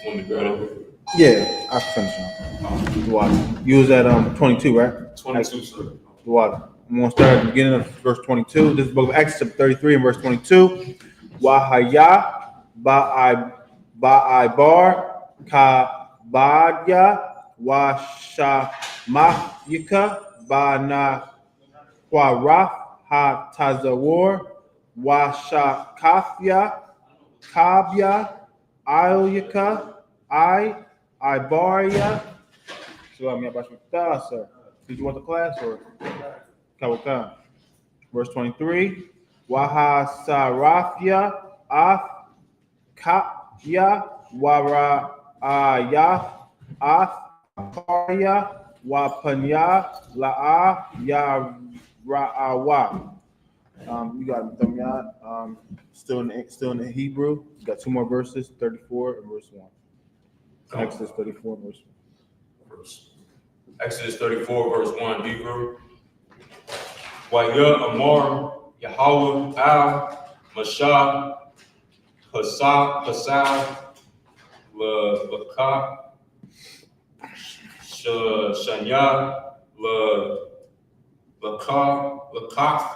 Speaker 3: Want me to grab it?
Speaker 1: Yeah, I finished now. The water. You was at 22, right?
Speaker 3: 22, sir.
Speaker 1: The water. I'm gonna start at the beginning of verse 22. This is the book of Exodus 33 and verse 22. Wahaya ba'ai ka badya washamafyika ba'na Waraf ha tazawor washakafya kabya ayuka ibaria. Shalom, Yabashmita, sir. Did you want the class or Kawaka? Verse 23. Waha sarafya af kapya wara aya af paria wapanya la'a ya ra'awa. You got them, still in the Hebrew. You got two more verses, 34 and verse 1. Exodus 34 verse 1.
Speaker 3: Exodus 34, verse 1, Hebrew. Waya Amar Yahweh Al Mashah Pasal Le Bakah Shanya Le Lakach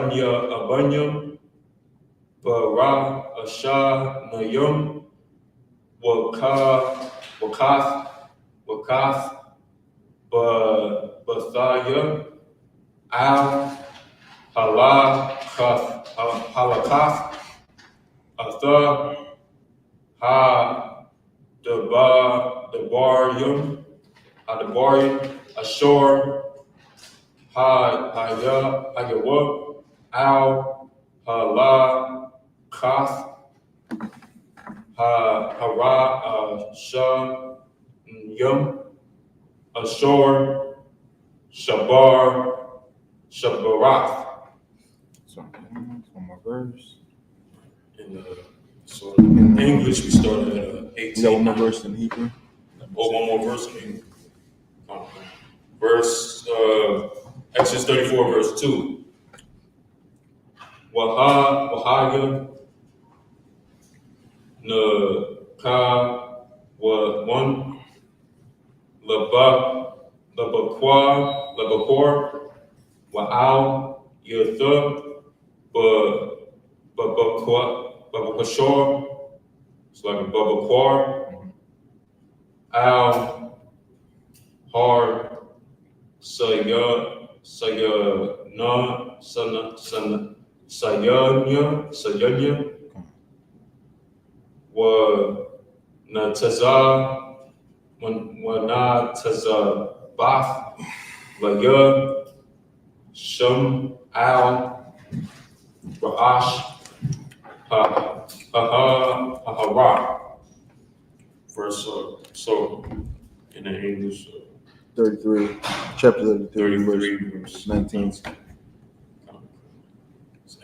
Speaker 3: Abanyam Bara Asha Nayum Wakath Bathaya Al Halakath Atha Ha Debarium Ashor Hayawa Al Halakath Hara Yum Ashor Shabarath.
Speaker 1: So one more verse.
Speaker 3: So in English, we started at 18.
Speaker 1: You got one more verse in Hebrew?
Speaker 3: Oh, one more verse in Hebrew. Verse, Exodus 34, verse 2. Wahaya Ka one Labakor Wa'al Yatha Babakashor. It's like a Babakwar. Al Har Sayanya wa Nataza Bath Laya Shum Al Ra'ash Hahara. Verse so in the English
Speaker 1: 33, chapter 33,
Speaker 3: verse
Speaker 1: 19.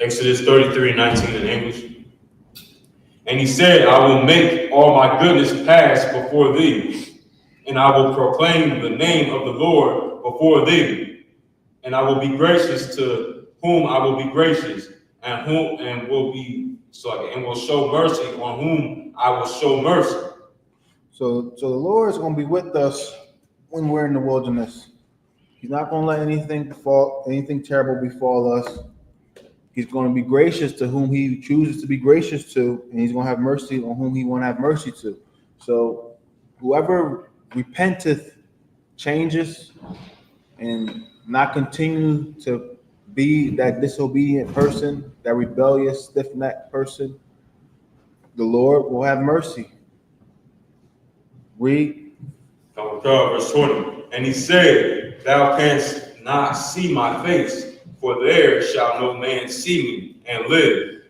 Speaker 3: Exodus 33:19 in English. And he said, I will make all my goodness pass before thee, and I will proclaim the name of the Lord before thee, and I will be gracious to whom I will be gracious, and will show mercy on whom I will show mercy.
Speaker 1: So the Lord is going to be with us when we're in the wilderness. He's not going to let anything terrible befall us. He's going to be gracious to whom he chooses to be gracious to, and he's going to have mercy on whom he want to have mercy to. So whoever repenteth, changes, and not continue to be that disobedient person, that rebellious, stiff-necked person, the Lord will have mercy. Read.
Speaker 3: Verse 20. And he said, thou canst not see my face, for there shall no man see me and live.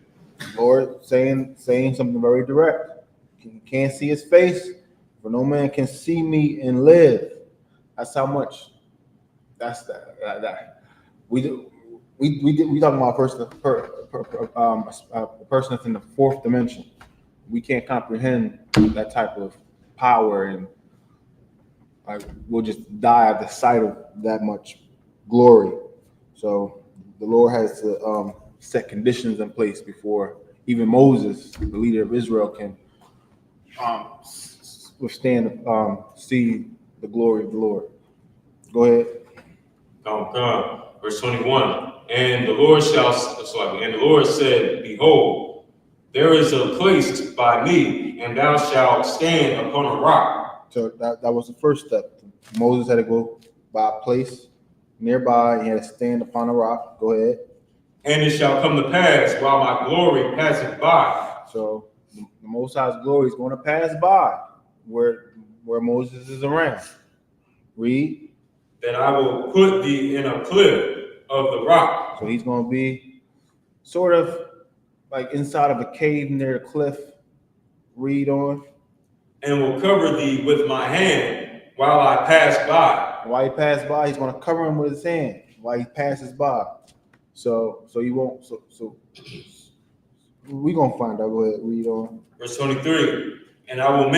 Speaker 1: Lord saying something very direct. You can't see his face, for no man can see me and live. That's how much. That's that. We talking about a person that's in the fourth dimension. We can't comprehend that type of power, and we'll just die at the sight of that much glory. So the Lord has to set conditions in place before even Moses, the leader of Israel, can withstand, see the glory of the Lord. Go ahead.
Speaker 3: Verse 21. And the Lord said, Behold, there is a place by me, and thou shalt stand upon a rock.
Speaker 1: So that was the first step. Moses had to go by a place nearby. He had to stand upon a rock. Go ahead.
Speaker 3: And it shall come to pass while my glory passeth by.
Speaker 1: So the Most High's glory is going to pass by where Moses is around. Read.
Speaker 3: That I will put thee in a cliff of the rock.
Speaker 1: So he's going to be sort of like inside of a cave near a cliff. Read on.
Speaker 3: And will cover thee with my hand while I pass by.
Speaker 1: While he passes by, he's going to cover him with his hand while he passes by. So he won't. So we're going to find out. Go ahead. Read on.
Speaker 3: Verse 23. And I will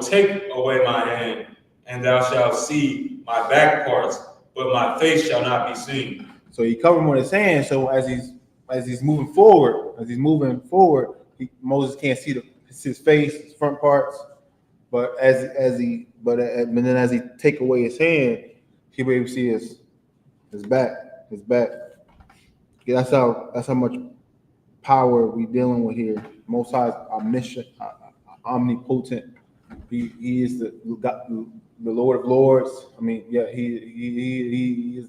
Speaker 3: take away my hand, and thou shalt see my back parts, but my face shall not be seen.
Speaker 1: So he covered him with his hand. So as he's moving forward, Moses can't see his face, his front parts. But as he take away his hand, he'll be able to see his back. Yeah, that's how much power we're dealing with here. Most High is omniscient, omnipotent. He is the Lord of Lords. I mean, yeah, he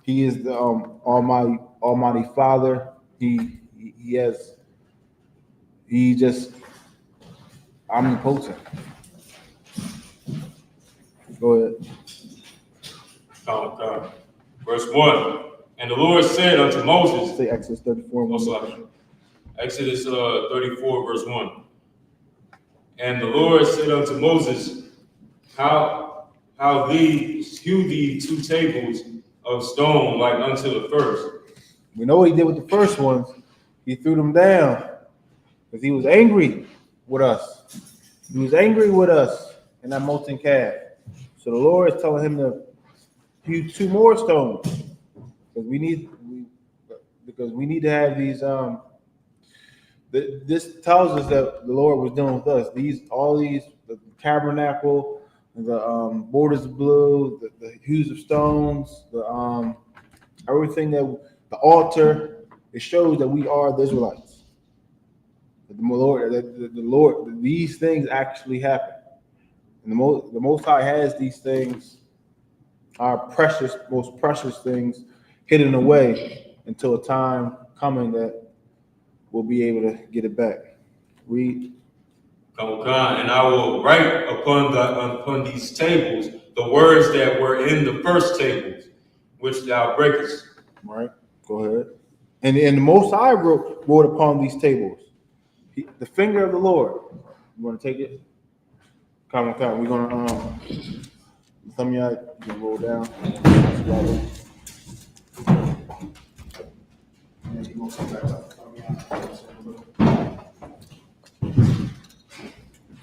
Speaker 1: is the Almighty Father. He's just omnipotent. Go ahead.
Speaker 3: Verse 1. And the Lord said unto Moses,
Speaker 1: Say Exodus 34.
Speaker 3: Exodus 34, verse 1. And the Lord said unto Moses, How thee hew thee 2 tables of stone like unto the first.
Speaker 1: We know what he did with the first ones. He threw them down because he was angry with us. He was angry with us in that molten calf. So the Lord is telling him to hew 2 more stones because we need to have these. This tells us that the Lord was dealing with us. The tabernacle, the borders of blue, the hues of stones, everything the altar. It shows that we are the Israelites. That the Lord, these things actually happen. And the Most High has these things, our most precious things, hidden away until a time coming that we'll be able to get it back. Read.
Speaker 3: And I will write upon these tables the words that were in the first tables, which thou breakest.
Speaker 1: Right. Go ahead. And the Most High wrote upon these tables. The finger of the Lord. You want to take it? Come. We're gonna some of y'all can roll down. And you gonna come back up.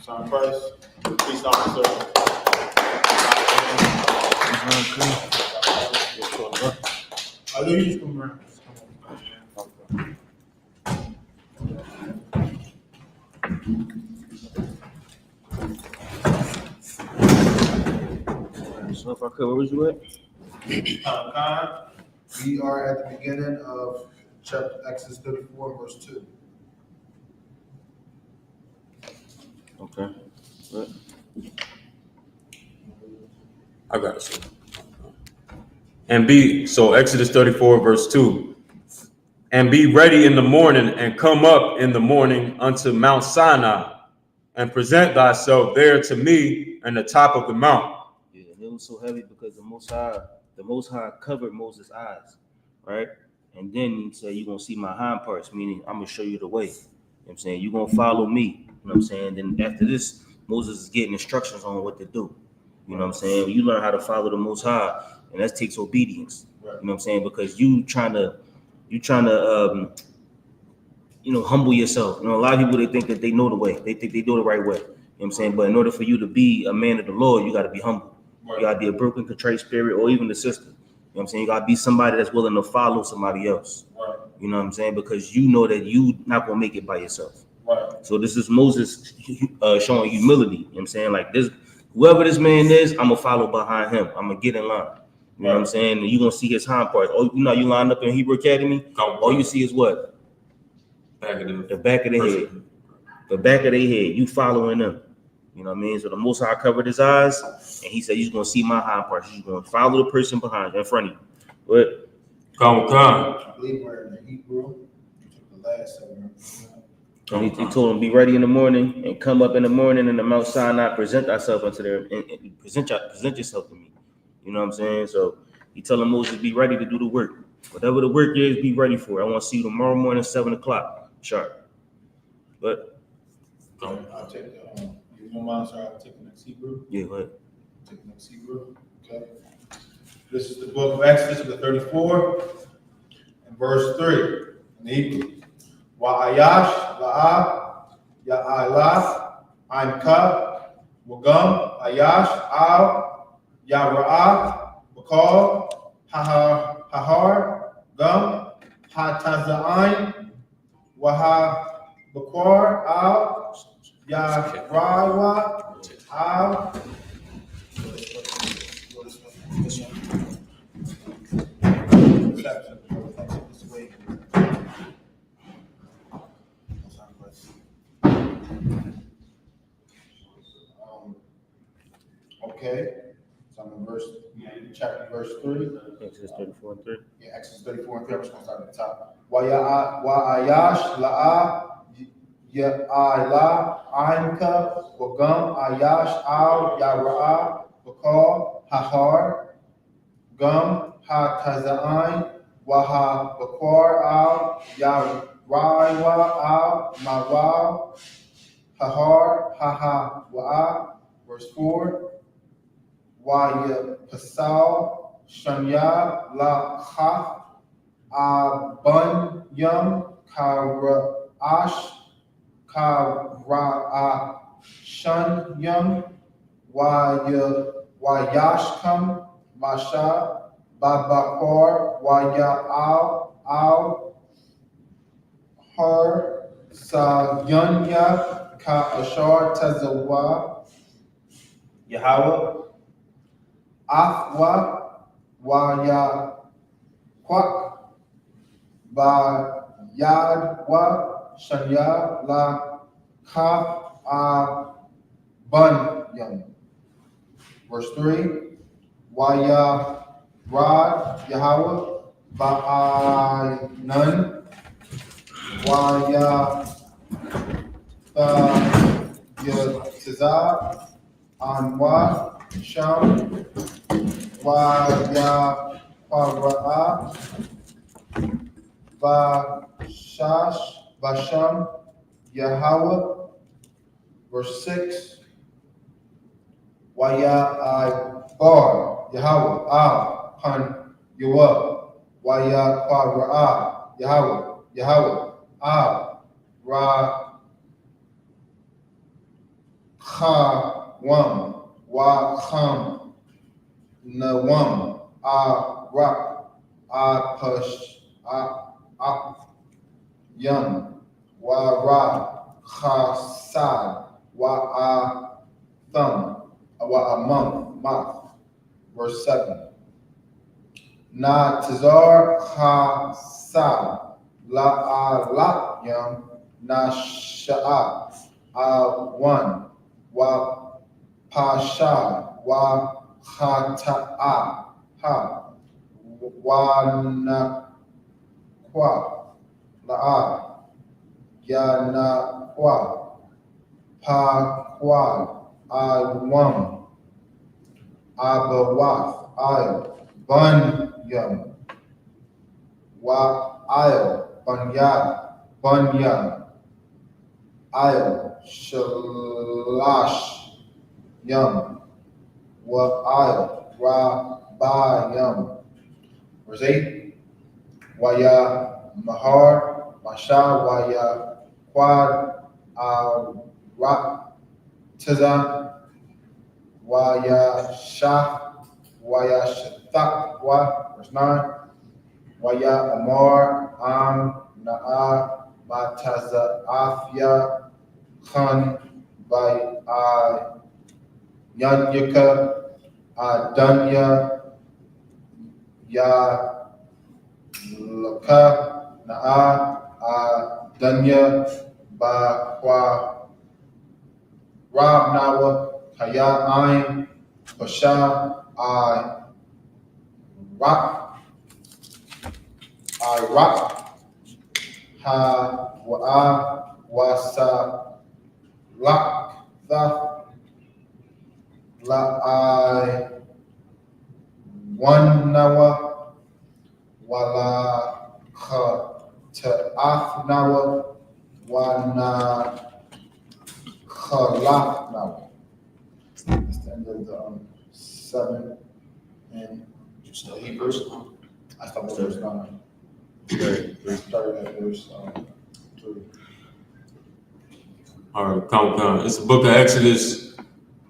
Speaker 1: Son Christ, peace officer. I know you just come around. So if I could, where was you at?
Speaker 2: We are at the beginning of chapter Exodus 34, verse 2.
Speaker 1: Okay. Good.
Speaker 3: I got it. So Exodus 34, verse 2. And be ready in the morning, and come up in the morning unto Mount Sinai, and present thyself there to me in the top of the mount.
Speaker 4: Yeah, and it was so heavy because the Most High covered Moses' eyes, right? And then he said, you're going to see my hind parts, meaning I'm going to show you the way. You know what I'm saying? You're going to follow me. You know what I'm saying? Then after this, Moses is getting instructions on what to do. You know what I'm saying? You learn how to follow the Most High, and that takes obedience. Right. You know what I'm saying? Because you trying to humble yourself. You know, a lot of people, they think that they know the way. They think they do the right way. You know what I'm saying? But in order for you to be a man of the Lord, you got to be humble. Right. You got to be a broken, contrite spirit, or even the sister. what I'm saying? You gotta be somebody that's willing to follow somebody else.
Speaker 1: Right.
Speaker 4: You know what I'm saying? Because you know that you not gonna make it by yourself.
Speaker 1: Right.
Speaker 4: So this is Moses showing humility. You know what I'm saying? Like this, whoever this man is, I'm gonna follow behind him. I'm gonna get in line. You know what I'm saying? And you're gonna see his hind parts. Oh, you know, you line up in Hebrew Academy, all you see is what? The back of the head. The back of their head. You following them. You know what I mean? So the Most High covered his eyes, and he said, you're gonna see my hind parts. You're gonna follow the person behind you, in front of you. But
Speaker 1: I believe we're in the Hebrew. You took the last segment.
Speaker 4: and he told him, be ready in the morning and come up in the morning in the Mount Sinai, present thyself unto them, and present yourself to me. You know what I'm saying? So he telling Moses, be ready to do the work. Whatever the work is, be ready for it. I want to see you tomorrow morning, 7:00 sharp. But
Speaker 1: I'll take you don't mind, sir? I'll take the next Hebrew.
Speaker 4: yeah, go ahead.
Speaker 1: Take the next Hebrew. Okay. This is the book of Exodus, chapter 34, and verse 3 in the Hebrew. YAHANNA la'a ya'ala I.S.U.P.K wagam ayash al yara'ah bakal hahar gum hatazain waha bakwar al yarawa al. Okay, so I'm in verse 3.
Speaker 4: Exodus 34:3.
Speaker 1: Yeah, Exodus 34 and 3. I'm just going to start at the top. Wa'ayash la'a ya'ala I.S.U.P.K wagam ayash al yara'ah bakal hahar gum hatazain waha bakwar al yaraiwa al mawal hahar haha wa'a. Verse 4. Waya pasal shanya la khaf abun yum karaash karaa shun yum wayashkam masha babakor waya al har sayunya ka ashar tazawa Yahweh Afwa Waya Kwak Ba Yadwa Shanya La Kaf Bun Yum. Verse 3. Waya Rod Yahweh Ba'anan Waya Yatizah Anwa Sham Waya Para'a Vashash Basham Yahweh. Verse 6. Waya I Bar Yahweh Al Pan Yuwa Waya Para'a Yahweh Al Ra Khawam Wa Kham Nawam Rak Pash Yum Wa Ra Khasad Wa Thumb Wa Amam Mouth. Verse 7. Na Tazar Khasad La Yum Na Sha'a One Wa Pasha Wa Khata'a Ha Wa Nakwa La'a Ya Nakwa Pa Kwa Wam Abawath I Bun Yum Wa I'll Bunyam I'll Shalash Yum Wa I'll Rabba Yum. Verse 8. Waya Mahar Masha Waya Quad Rak Tizan Waya Shah
Speaker 2: Wayashatakwa, verse 9. Waya Amar Na'a Bataza Afya Khan by Yanyaka Adanya Ya Laka Na'a Adanya Ba Rab Nawa Kaya Ain Pasha Rock Ha Wa'a Wasa Lak the La One Nawa Wala Ta'af Nawa Wana Khalaf Nawa. That's the end of the 7 and
Speaker 3: Hebrews.
Speaker 2: I stopped at verse 9. Started at verse 2.
Speaker 3: All right, come. It's the book of Exodus,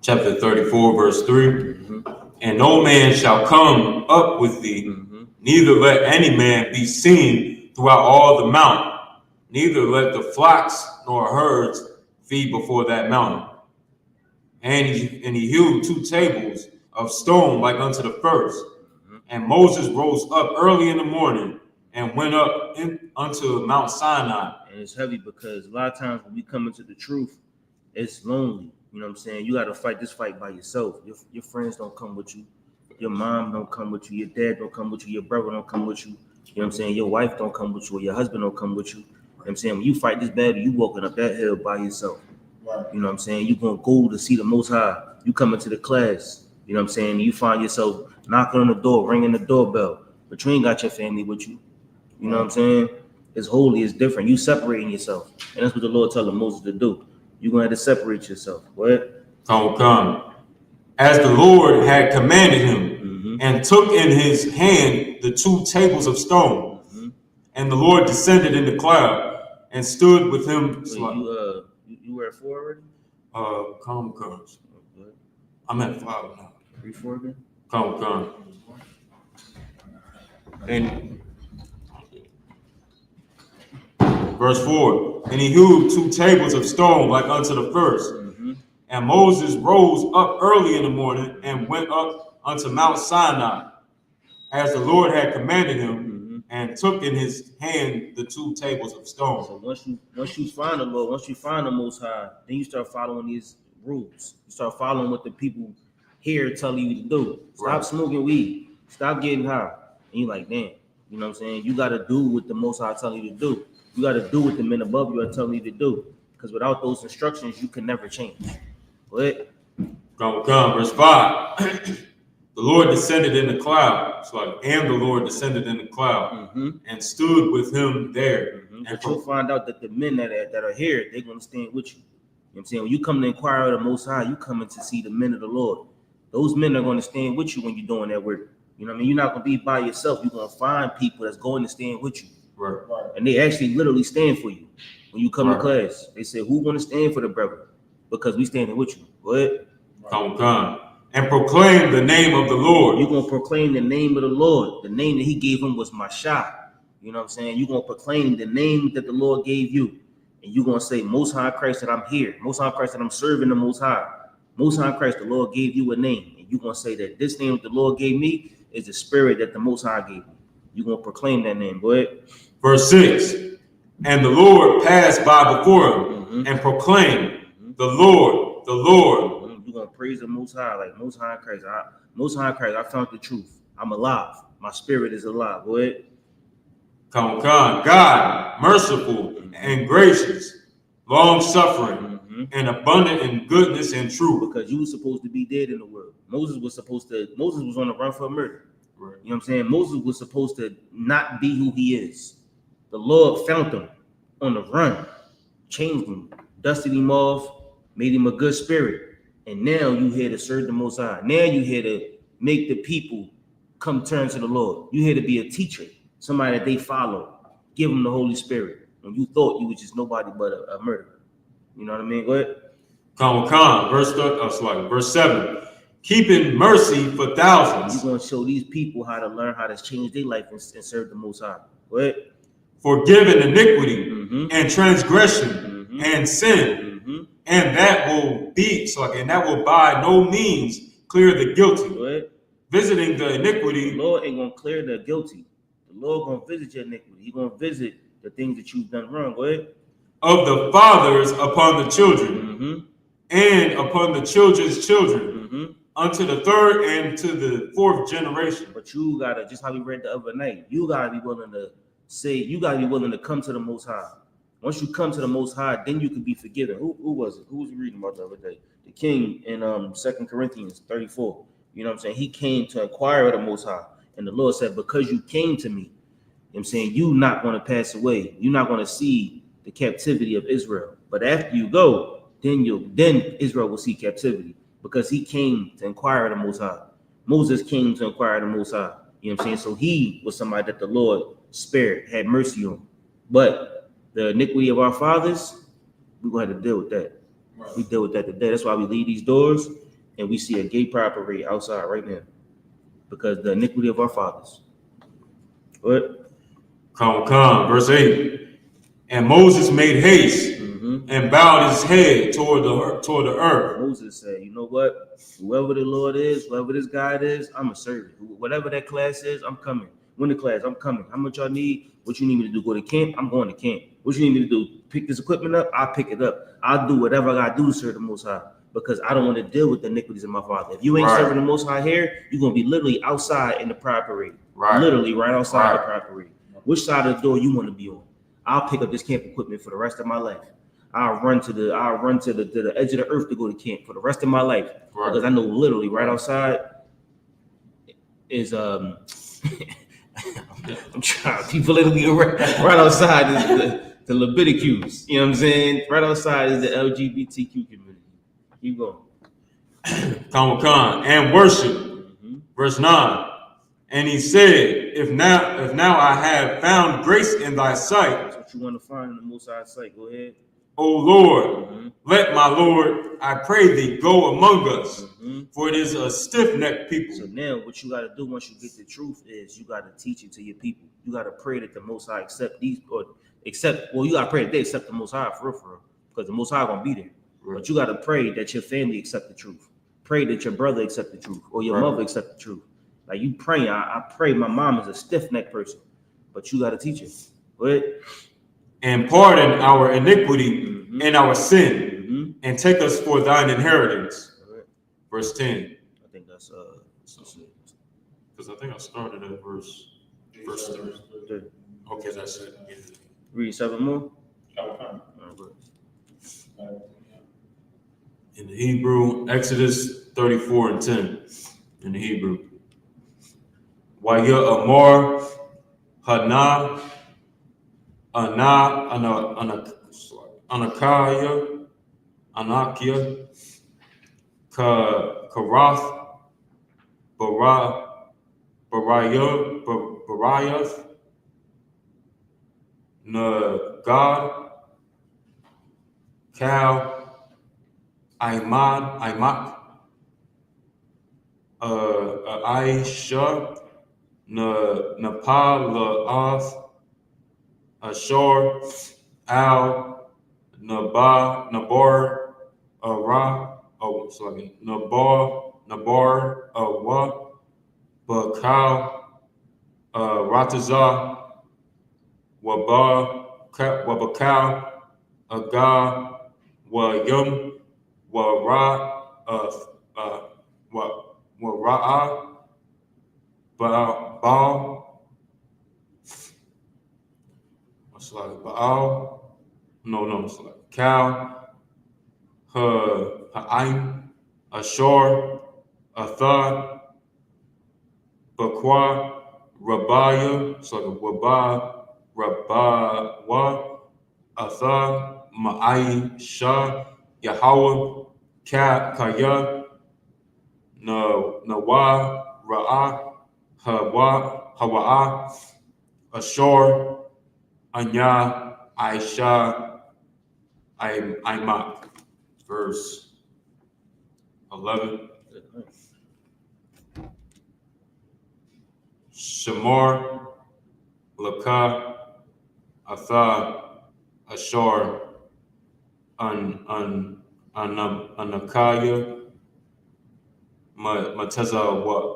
Speaker 3: chapter 34, verse 3. And no man shall come up with thee, neither let any man be seen throughout all the mount, neither let the flocks nor herds feed before that mountain. And he hewed 2 tables of stone like unto the first. And Moses rose up early in the morning and went up unto Mount Sinai.
Speaker 4: And it's heavy because a lot of times when we come into the truth, it's lonely. You know what I'm saying? You got to fight this fight by yourself. Your friends don't come with you. Your mom don't come with you. Your dad don't come with you. Your brother don't come with you. You know what I'm saying? Your wife don't come with you. Or your husband don't come with you. You know what I'm saying? When you fight this battle, you walking up that hill by yourself.
Speaker 2: Right.
Speaker 4: You know what I'm saying? You going to go to see the Most High. You come into the class. You know what I'm saying? You find yourself knocking on the door, ringing the doorbell. But you ain't got your family with you. You know what I'm saying? It's holy. It's different. You separating yourself. And that's what the Lord telling Moses to do. You're going to have to separate yourself. What?
Speaker 3: Come. As the Lord had commanded him, and took in his hand the 2 tables of stone. And the Lord descended in the cloud and stood with him.
Speaker 4: Wait, you were at 4 already?
Speaker 3: Comes. I'm at 5 now.
Speaker 4: 3, 4 again?
Speaker 3: Come. And verse 4, and he hewed 2 tables of stone like unto the first. And Moses rose up early in the morning and went up unto Mount Sinai, as the Lord had commanded him, and took in his hand the 2 tables of stone.
Speaker 4: So once you find the Lord, once you find the Most High, then you start following these rules. You start following what the people here tell you to do. Stop smoking weed. Stop getting high. And you're like, damn. You know what I'm saying? You got to do what the Most High telling you to do. You got to do what the men above you are telling you to do. Because without those instructions, you can never change. What?
Speaker 3: Come. Verse 5. The Lord descended in the cloud. And the Lord descended in the cloud and stood with him there.
Speaker 4: But you'll find out that the men that are here, they're going to stand with you. You know what I'm saying? When you come to inquire of the Most High, you coming to see the men of the Lord. Those men are going to stand with you when you're doing that work. You know what I mean? You're not going to be by yourself. You're going to find people that's going to stand with you.
Speaker 3: Right.
Speaker 4: And they actually literally stand for you. When you come to class, they say, who going to stand for the brother? Because we standing with you. What?
Speaker 3: Come. And proclaim the name of the Lord.
Speaker 4: You're going to proclaim the name of the Lord. The name that he gave him was Masha. You know what I'm saying? You're going to proclaim the name that the Lord gave you. And you're going to say, Most High Christ, that I'm here. Most High Christ, that I'm serving the Most High. Most High Christ, the Lord gave you a name. And you're going to say that this name that the Lord gave me is the spirit that the Most High gave me. You're going to proclaim that name. Go ahead.
Speaker 3: Verse 6. And the Lord passed by before him and proclaimed, the Lord, the Lord.
Speaker 4: You're going to praise the Most High, like Most High Christ. I found the truth. I'm alive. My spirit is alive. Go ahead.
Speaker 3: Come. God, merciful and gracious, long-suffering, and abundant in goodness and truth.
Speaker 4: Because you were supposed to be dead in the world. Moses was on the run for murder.
Speaker 3: Right.
Speaker 4: You know what I'm saying? Moses was supposed to not be who he is. The Lord found him on the run, changed him, dusted him off, made him a good spirit. And now you here to serve the Most High. Now you here to make the people come turn to the Lord. You here to be a teacher, somebody that they follow. Give them the Holy Spirit. When you thought you was just nobody but a murderer. You know what I mean? Go ahead.
Speaker 3: Verse 7. keeping mercy for thousands.
Speaker 4: You're going to show these people how to learn how to change their life and serve the Most High. Go ahead.
Speaker 3: Forgiving iniquity and transgression and sin, and that will be and that will by no means clear the guilty.
Speaker 4: Go ahead.
Speaker 3: Visiting the iniquity.
Speaker 4: The Lord ain't gonna clear the guilty. The Lord gonna visit your iniquity. He gonna visit the things that you've done wrong. Go ahead.
Speaker 3: Of the fathers upon the children, and upon the children's children, unto the third and to the fourth generation.
Speaker 4: But you gotta, just how we read the other night, you gotta be willing to say, you gotta be willing to come to the Most High. Once you come to the Most High, then you can be forgiven. Who was it? Who was reading about the other day? The king in 2 Corinthians 34. You know what I'm saying? He came to inquire of the Most High. And the Lord said, because you came to me, you know what I'm saying, you're not going to pass away. You're not going to see the captivity of Israel. But after you go, then Israel will see captivity, because he came to inquire of the Most High. Moses came to inquire of the Most High. You know what I'm saying? So he was somebody that the Lord spared, had mercy on. But the iniquity of our fathers, we're going to have to deal with that. Right. We deal with that today. That's why we leave these doors and we see a gay pride parade outside right now, because the iniquity of our fathers. What?
Speaker 3: Come, verse 8. And Moses made haste and bowed his head toward the earth.
Speaker 4: Moses said, you know what? Whoever the Lord is, whoever this God is, I'm a servant. Whatever that class is, I'm coming. When the class, I'm coming. How much y'all need? What you need me to do? Go to camp? I'm going to camp. What you need me to do? Pick this equipment up? I'll pick it up. I'll do whatever I got to do to serve the Most High, because I don't want to deal with the iniquities of my father. If you ain't serving the Most High here, you're going to be literally outside in the pride parade. Literally right outside the pride parade. Which side of the door you want to be on? I'll pick up this camp equipment for the rest of my life. I'll run to the edge of the earth to go to camp for the rest of my life. Because I know literally right outside is I'm trying to be politically right outside is the Leviticus. You know what I'm saying? Right outside is the LGBTQ community. Keep going.
Speaker 3: And worship. Verse 9. And he said, if now I have found grace in thy sight.
Speaker 4: That's what you want to find in the Most High's sight. Go ahead.
Speaker 3: O Lord, let my Lord, I pray thee, go among us, for it is a stiff-necked people.
Speaker 4: So now what you got to do once you get the truth is you got to teach it to your people. You got to pray that the Most High you got to pray that they accept the Most High for real, because the Most High going to be there. Right. But you got to pray that your family accept the truth. Pray that your brother accept the truth, or your mother accept the truth. Like you praying, I pray my mom is a stiff-necked person, but you got to teach her. Go ahead.
Speaker 3: And pardon our iniquity and our sin, and take us for thine inheritance. Right. Verse 10.
Speaker 4: I think that's
Speaker 3: because I think I started at verse 30. Okay, that's it. Yeah.
Speaker 4: Read 7 more.
Speaker 3: In the Hebrew, Exodus 34 and 10. In the Hebrew. Waya Amar Hana Anakia Karath Barayath Nagad Cal Imak Aisha Napalath Ashor Al Nabar Ara Nabar Awa Bakal Rataza Wabakal Aga Wayum Wara Wara'a Baal. It's like Baal. No, it's like Cal, Ha'aim, Ashor, Athar, Bakwa, Rabaya. It's like Rabawa, Athar, Ma'ai, Shah, Yahweh, Kaya, Nawa, Ra'a, Hawa'a, Ashor, Anya, Aisha, Imak. Verse 11. Shamar, Laka, Atha, Ashar, Anakaya, Matazawak,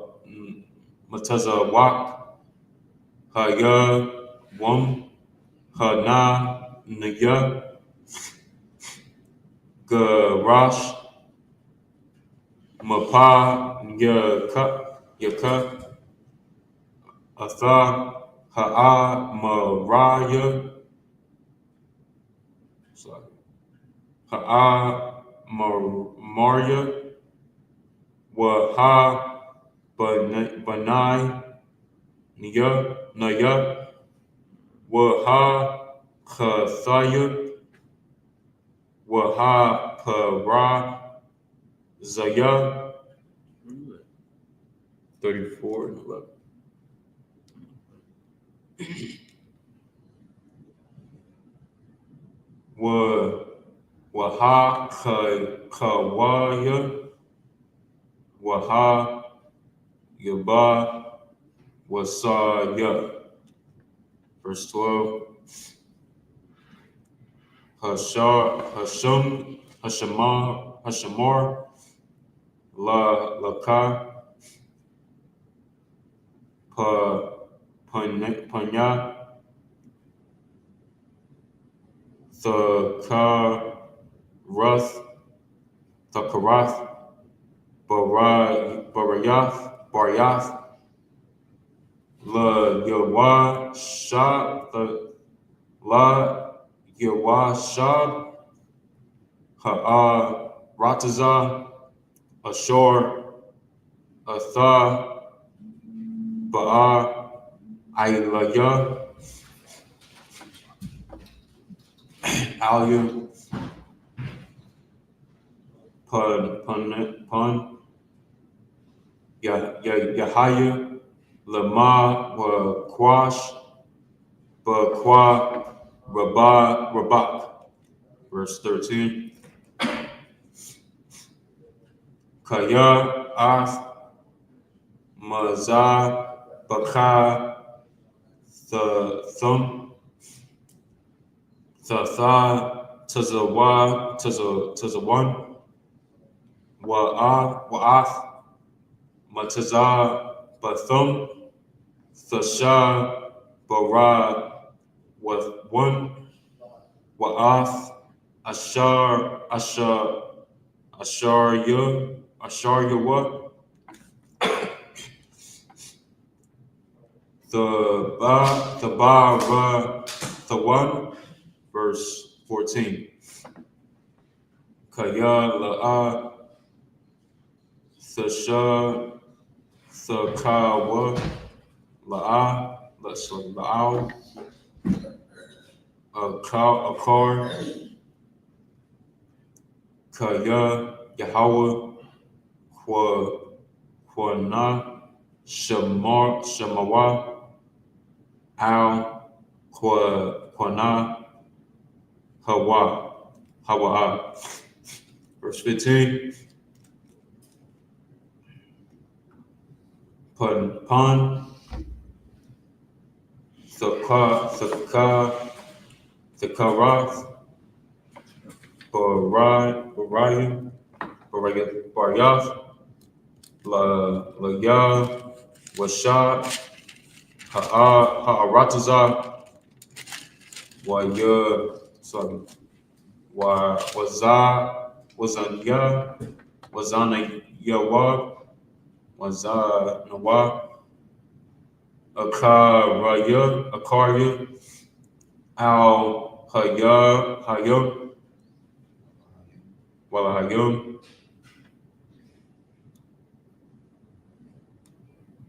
Speaker 3: Haya, Wum, Hana, Naya, Garash, Mapa, Yaka, Atha, Ha'a, Maraya, sorry, Ha'a, Maria, Waha, Banai, Naya, Waha, Kathaya, Waha, Para, Zaya, 34 and 11. Waha, Kawaya, Waha, Yaba, Wasaya. Verse 12. Hashamar, Laka, Panya, Thakarath, Barayath, La Yawashab, Ha'a, Rataza, Ashor, Atha, Ba'a, Ailaya, Alia, Pun, Yahaya, Lama, Kwash, Bakwa, Rabak. Verse 13. Kaya, Ath, Mazah, Baka, Thum, Thatha, Tazawan, Wa'ath, Matazah, Bathum, Thasha, Bara, One, Wa'ath, Asharya, what? The one, verse 14. Kaya la'a, thasha, thakawa, la'a, let's look, la'al, akar, kaya, Yahweh, Kwana, Shamawa, Al, Kwana, Hawa. Verse 15. Pan, Thakarath, Baryath, La Washad, Ha'aratazah, Wazana Yawab, Wazanawa, Akarya, Al Hayum, Walahayum,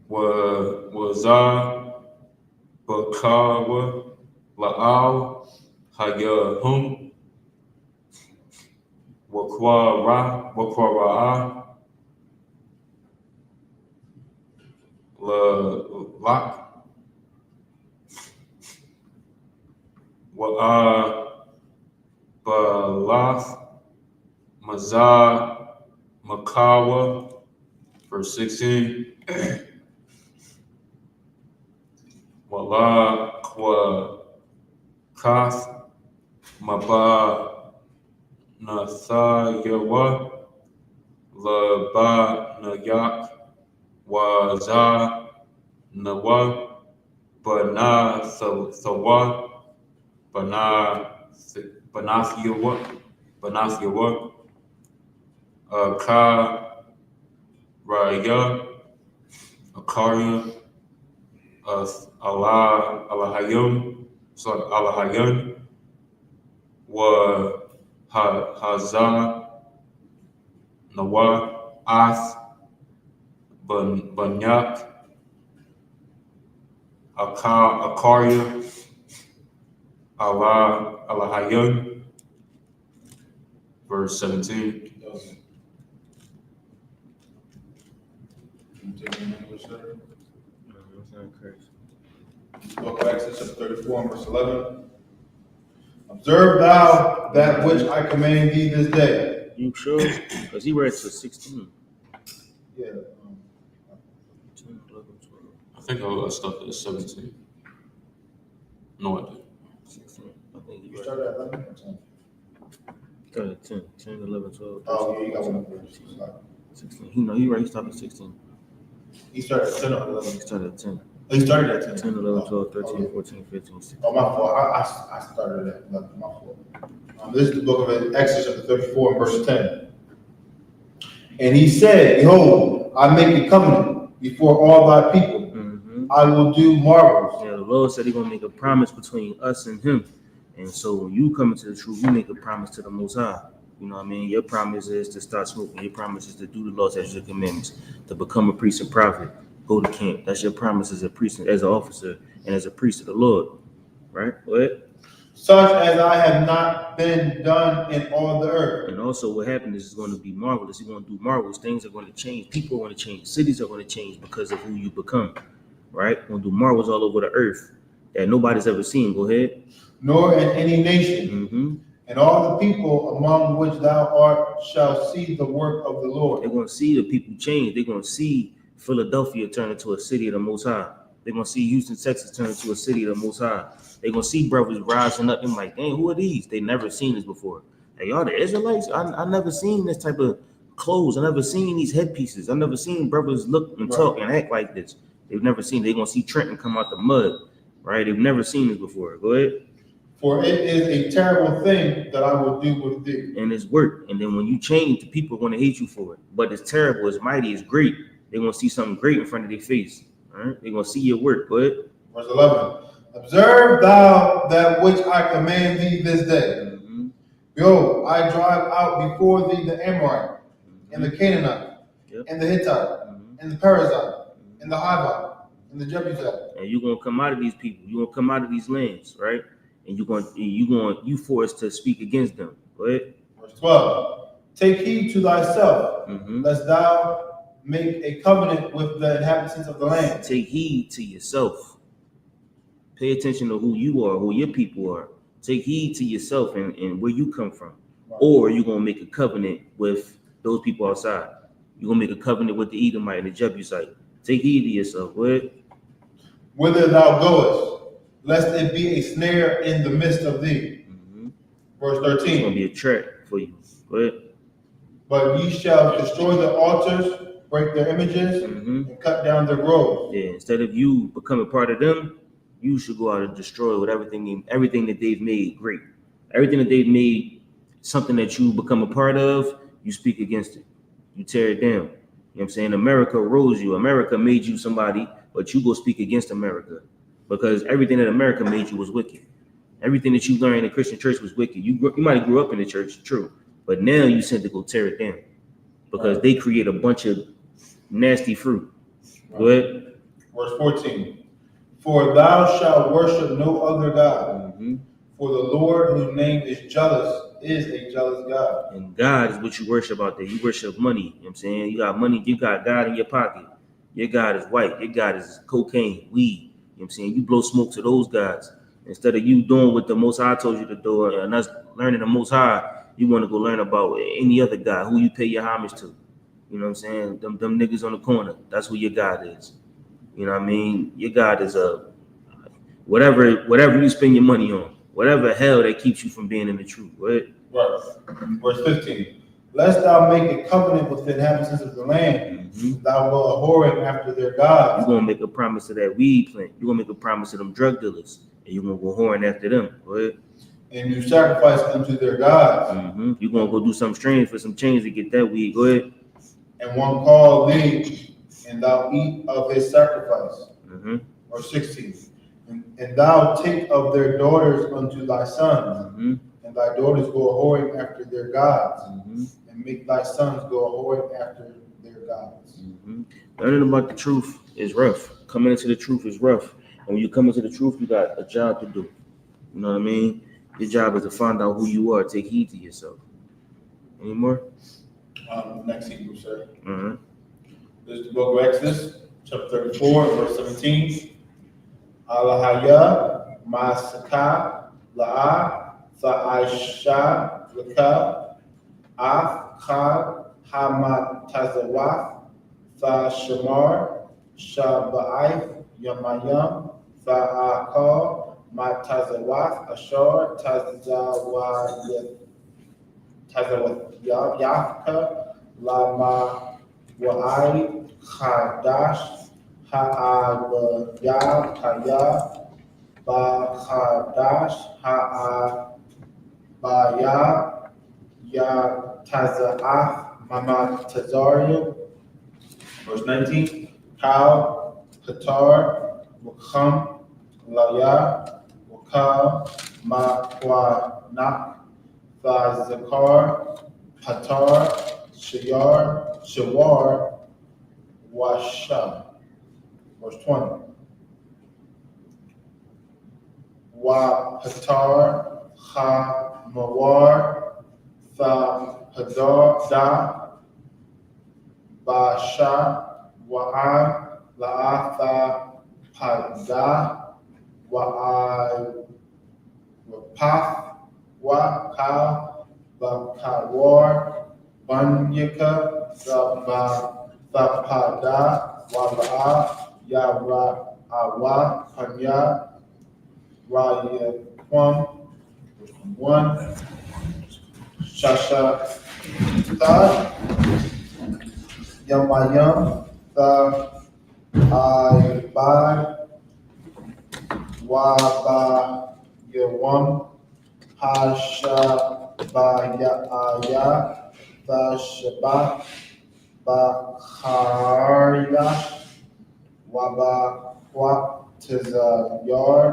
Speaker 3: Wazah, Bakawa, La'al, Hayahum, Wakwara'a, Lak, Balath, Mazah, Makawa, verse 16. Wala Kwa Kath Maba Natha Yawa Laba Nayak Waza Nawa Bana Thawa Banathiyawa Ka Raya Akaria Alahayun Alahayun Wa Hazar Nawa Ath Banyak Akaria Alahayun. Verse 17.
Speaker 2: Book of Exodus 34 and verse 11. Observe thou that which I command thee this day.
Speaker 4: You sure? Because he read to 16.
Speaker 2: Yeah.
Speaker 4: 10, 11, 12.
Speaker 3: I think I stopped at 17. No, I didn't.
Speaker 4: 16. I think
Speaker 2: You started at 11 or 10?
Speaker 4: Started at 10, 10, 11, 12. 13,
Speaker 2: Oh, yeah, you got
Speaker 4: 14,
Speaker 2: one.
Speaker 4: 15, 16. He right. He started at 16.
Speaker 2: He started at 10 or
Speaker 4: He
Speaker 2: 11.
Speaker 4: started at 10.
Speaker 2: Oh, he started at 10.
Speaker 4: 10, 11, 12, 13,
Speaker 2: Oh, yeah.
Speaker 4: 14, 15, 16.
Speaker 2: Oh, my fault. I started at 11. My fault. This is the book of Exodus chapter 34 and verse 10. And he said, behold, I make a covenant before all thy people. I will do marvels.
Speaker 4: Yeah, the Lord said he's going to make a promise between us and him. And so when you come into the truth, you make a promise to the Most High. You know what I mean? Your promise is to start smoking. Your promise is to do the laws, statutes, and commandments, to become a priest and prophet, go to camp. That's your promise as a priest, as an officer, and as a priest of the Lord. Right? What?
Speaker 2: Such as I have not been done in all the earth.
Speaker 4: And also what happened is it's going to be marvelous. You're going to do marvels. Things are going to change. People are going to change. Cities are going to change because of who you become. Right? We're going to do marvels all over the earth that nobody's ever seen. Go ahead.
Speaker 2: Nor in any nation. And all the people among which thou art shall see the work of the Lord.
Speaker 4: They're going to see the people change. They're going to see Philadelphia turn into a city of the Most High. They're going to see Houston, Texas turn into a city of the Most High. They're going to see brothers rising up and like, dang, who are these? They never seen this before. Hey, y'all the Israelites? I never seen this type of clothes. I never seen these headpieces. I never seen brothers look and talk and act like this. They've never seen. They're going to see Trenton come out the mud, right? They've never seen this before. Go ahead.
Speaker 2: For it is a terrible thing that I will do with thee.
Speaker 4: And it's work. And then when you change, the people are going to hate you for it. But it's terrible, it's mighty, it's great. They're going to see something great in front of their face. All right? They're going to see your work. Go ahead.
Speaker 2: Verse 11. Observe thou that which I command thee this day. Behold, I drive out before thee the Amorite, and the Canaanite, and the Hittite, and the Perizzite, and the Hivite, and the Jebusite.
Speaker 4: And you're going to come out of these people. You're going to come out of these lands, right? And you forced to speak against them. Go ahead.
Speaker 2: Verse 12. Take heed to thyself, lest thou make a covenant with the inhabitants of the land.
Speaker 4: Take heed to yourself. Pay attention to who you are, who your people are. Take heed to yourself and where you come from. Or you're going to make a covenant with those people outside. You're going to make a covenant with the Edomite and the Jebusite. Take heed to yourself. Go ahead.
Speaker 2: Whither thou goest, lest it be a snare in the midst of thee. Verse 13.
Speaker 4: It's going to be a trap for you. Go ahead.
Speaker 2: But ye shall destroy the altars, break their images, and cut down their groves.
Speaker 4: Yeah, instead of you becoming part of them, you should go out and destroy with everything that they've made great. Everything that they've made something that you become a part of, you speak against it. You tear it down. You know what I'm saying? America rose you. America made you somebody, but you go speak against America. Because everything that America made you was wicked. Everything that you learned in the Christian church was wicked. You might have grew up in the church, true. But now you sent to go tear it down. Because they create a bunch of nasty fruit. Go ahead.
Speaker 2: Verse 14. For thou shalt worship no other God. For the Lord, whose name is a jealous God.
Speaker 4: And God is what you worship out there. You worship money. You know what I'm saying? You got money, you got God in your pocket. Your God is white. Your God is cocaine, weed. You know what I'm saying? You blow smoke to those gods. Instead of you doing what the Most High told you to do and us learning the Most High, you want to go learn about any other God, who you pay your homage to. You know what I'm saying? Them niggas on the corner. That's who your God is. You know what I mean? Your God is whatever you spend your money on, whatever hell that keeps you from being in the truth. Right?
Speaker 2: Right. Verse 15. Lest thou make a covenant with the inhabitants of the land, thou wilt whoring after their gods.
Speaker 4: You're gonna make a promise to that weed plant. You're gonna make a promise to them drug dealers, and you're gonna go whoring after them. Go ahead.
Speaker 2: And you sacrifice unto their gods.
Speaker 4: You're gonna go do something strange for some change to get that weed. Go ahead.
Speaker 2: And one call thee, and thou eat of his sacrifice. Verse 16. And thou take of their daughters unto thy sons, and thy daughters go whoring after their gods, and make thy sons go whoring after their gods.
Speaker 4: Learning about the truth is rough. Coming into the truth is rough. And when you come into the truth, you got a job to do. You know what I mean? Your job is to find out who you are. Take heed to yourself. Any more?
Speaker 2: Next Hebrew, sir. This is the book of Exodus, chapter 34, verse 17. Alahaya Masaka La'a I.S.U.P.K Af Hamatazawaf Shamar Shabaif Yamayam Akal Matazawaf Ashar Tazawaf Lama Wa'ai Khadash Ha'abaya Kaya Ba'Khadash Ha'abaya Ya Taza'af Mama Tazaria. Verse 19. Kal Hatar Wakam Laya Wakal Makwanak Zakar Hatar Shawar Washa. Verse 20. Wa Hatar Ha Mawar Tha Hadar Da Basha Wa'an La'atha Pada Wa'ai Wapath Wa'kal Bakawar Banyaka Thapada Waba'a Yara Awa Panya Raya Kwam 1 Shasha Tad Yamayam Tha Aibai Waba Yawam Hasha Baya Tha Shabbat Bakharyash Waba Kwat Tizayar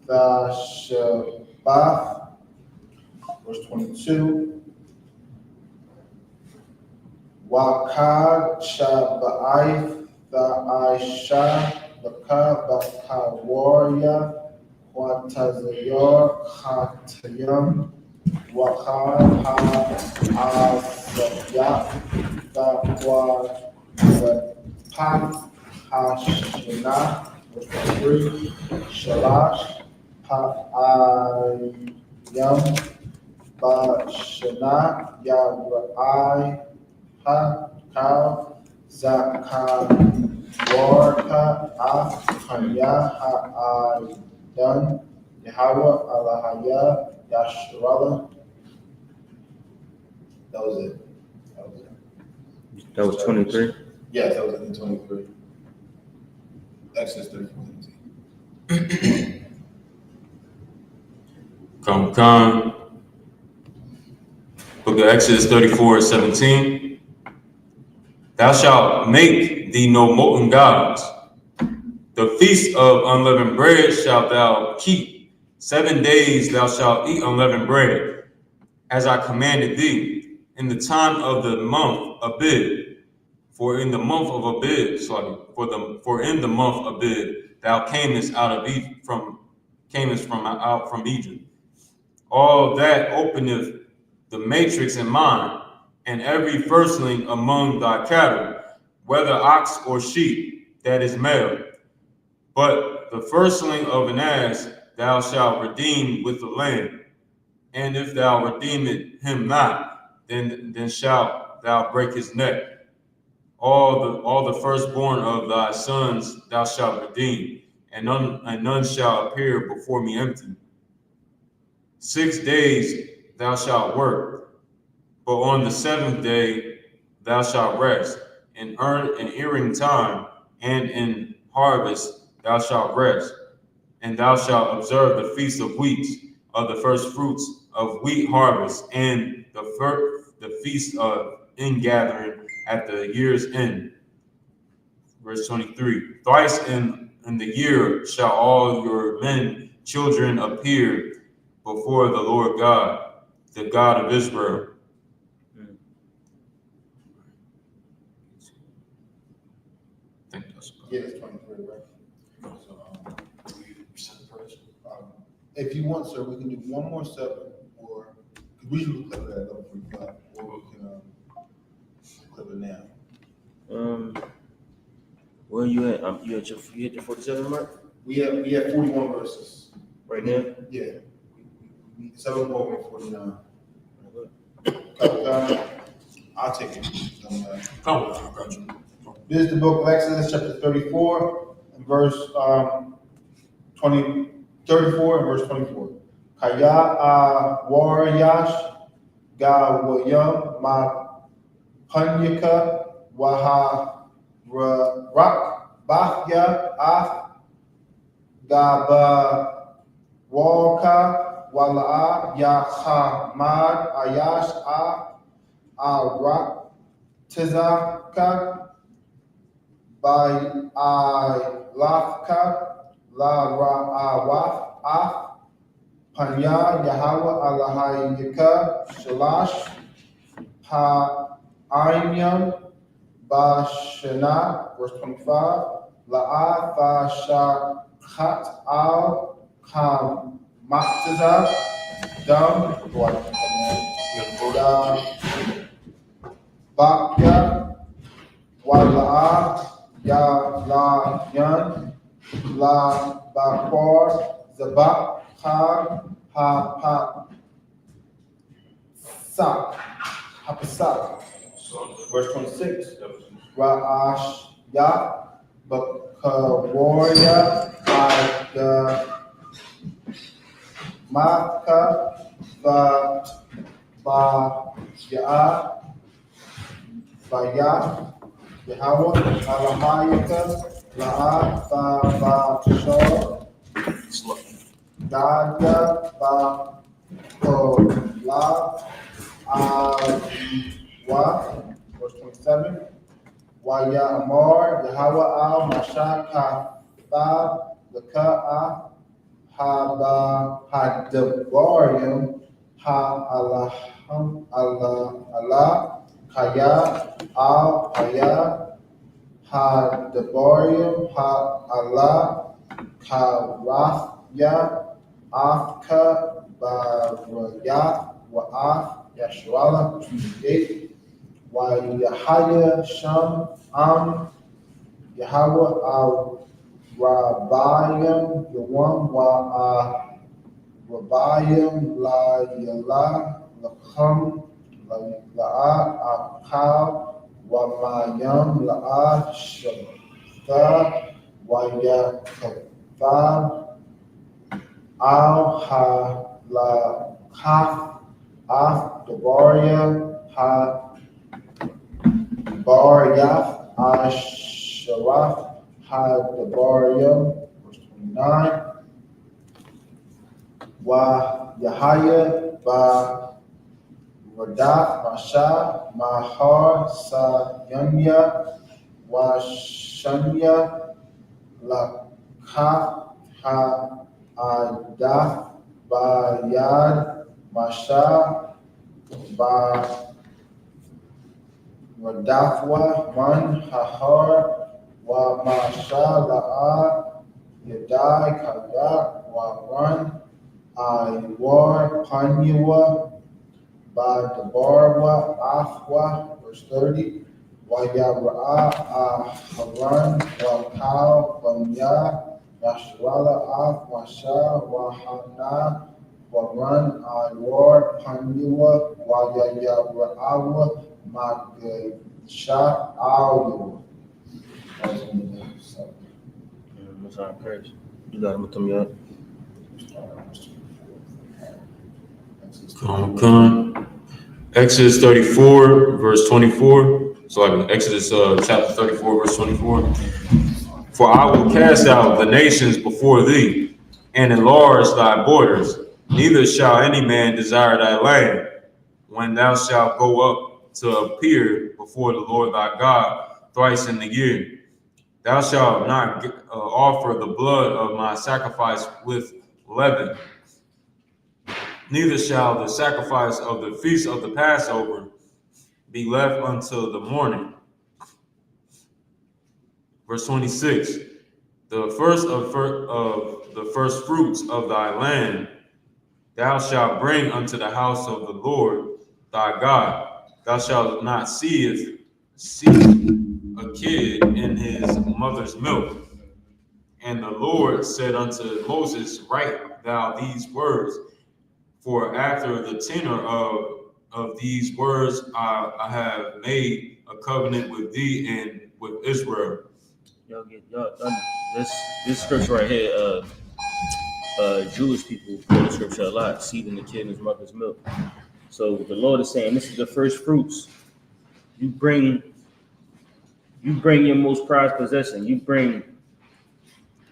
Speaker 2: Tha Shabbat. Verse 22. Wakad Shabaif Tha Aisha Baka Bakawarya Watazayar Khatayam Wakad Ha Asayat Tha Wapat Hashina. Verse 23. Shalash Ha'ayam Bashana Yarai Ha Kal Zakar Warka Afanya Ha'adan Yahweh Alahaya Yashrala. That was it.
Speaker 4: That was 23.
Speaker 2: Yes, that was in 23. Exodus 34.
Speaker 3: Come. Book of Exodus 34:17. Thou shalt make thee no molten gods. The feast of unleavened bread shalt thou keep. 7 days thou shalt eat unleavened bread, as I commanded thee, in the time of the month Abib. For in the month of Abib, for in the month Abib, thou camest out of Egypt out from Egypt. All that openeth the matrix in mine, and every firstling among thy cattle, whether ox or sheep, that is male. But the firstling of an ass thou shalt redeem with the lamb. And if thou redeem him not, then shalt thou break his neck. All the firstborn of thy sons thou shalt redeem, and none shall appear before me empty. 6 days thou shalt work, but on the seventh day thou shalt rest. In earing time and in harvest thou shalt rest, and thou shalt observe the feast of weeks, of the first fruits of wheat harvest, and the feast of ingathering at the year's end. Verse 23. Thrice in the year shall all your men, children appear before the Lord God, the God of Israel. I think that's
Speaker 2: Yeah, it's 23, right? If you want, sir, we can do one more 7, or we usually clip it at 11:45, or we can clip it now.
Speaker 4: Where you at? You hit your 47 mark
Speaker 2: We have 41 verses.
Speaker 4: right now?
Speaker 2: Yeah. We need 7 more and 49. Okay, I'll take it.
Speaker 3: Come on, I got you.
Speaker 2: This is the book of Exodus, chapter 34, and verse 34 and verse 24. Kaya warayash ga wayam ma panyaka waha rak bahya af gaba walka wala yahamad ayash rak tizaka by I lafka la ra af panya Yahweh Allahayika shalash ha ayam bashana, verse 25, la fa shat al kam maktaza dam bakya wala ya la yan la bakor zabak ha ha sak hapasak. Verse 26. Ra'ash ya bakawarya ada maka ba ya Bayah, Yahweh, Alahayaka, La'a, Ba, Shor, Gada, Ba, Ko, La, Wa, verse 27, Waya Amor, Yahweh Al, Mashak, Ha, Laka, Ha, Hadabarium, Ha, Allah, Kaya, Al, Kaya, Ha, Debarium, Ha, Allah, Karathya, Afka, Barayath, Wa'af, Yashuala, 28, Yahaya, Sham, Yahweh, Al, Rabayim, Yawam, Rabayim, La, Yala, Lakam, La'a Akal Wamayam La'a Shabta Wayakata Al Ha La Kaf Af Debaria Ha Baryaf Asharaf Ha Debaria, verse 29. Wa Yahaya Ba Radaf, Masha, Mahar, Sayanya, Washanya, Lakaf, Ha, Adaf, Bayad, Masha, Ba, Radafwa, Man, Hahar, Wa, Masha, La'a, Yadai, Kayak, Wa, Ran, War, Panyua, Ba Debarwa Afwa, verse 30, Wayara'a Haran, Wakal, Banya, Yashwala Af, Masha, Wahana, Waran, War, Panyua, Wayara'awa, Magsha, Awu.
Speaker 4: Most high praise. You got him with them yet?
Speaker 3: Come. Exodus 34, verse 24. So like Exodus chapter 34, verse 24. For I will cast out the nations before thee, and enlarge thy borders. Neither shall any man desire thy land, when thou shalt go up to appear before the Lord thy God thrice in the year. Thou shalt not offer the blood of my sacrifice with leaven. Neither shall the sacrifice of the feast of the Passover be left until the morning. Verse 26. The first of the first fruits of thy land thou shalt bring unto the house of the Lord thy God. Thou shalt not see a kid in his mother's milk. And the Lord said unto Moses, write thou these words, for after the tenor of these words I have made a covenant with thee and with Israel.
Speaker 4: Y'all this scripture right here, Jewish people quote the scripture a lot, seething the kid in his mother's milk. So the Lord is saying, this is the first fruits. You bring your most prized possession. You bring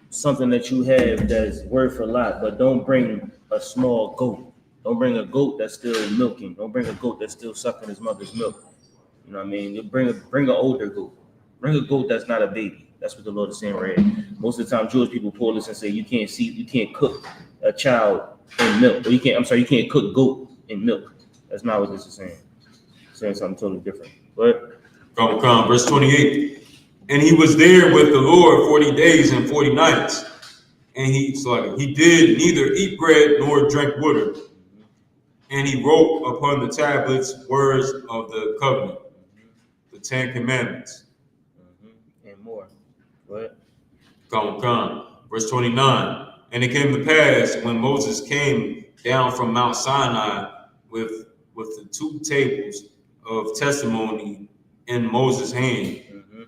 Speaker 4: something that you have that's worth a lot, but don't bring a small goat. Don't bring a goat that's still milking. Don't bring a goat that's still sucking his mother's milk. You know what I mean? You bring an older goat. Bring a goat that's not a baby. That's what the Lord is saying right here. Most of the time, Jewish people pull this and say you can't cook a child in milk. Or you can't cook goat in milk. That's not what this is saying. It's saying something totally different. But
Speaker 3: Come, verse 28. And he was there with the Lord 40 days and 40 nights. And he did neither eat bread nor drink water. And he wrote upon the tablets words of the covenant, the 10 commandments.
Speaker 4: And more. What?
Speaker 3: Come. Verse 29. And it came to pass when Moses came down from Mount Sinai with the 2 tables of testimony in Moses' hand,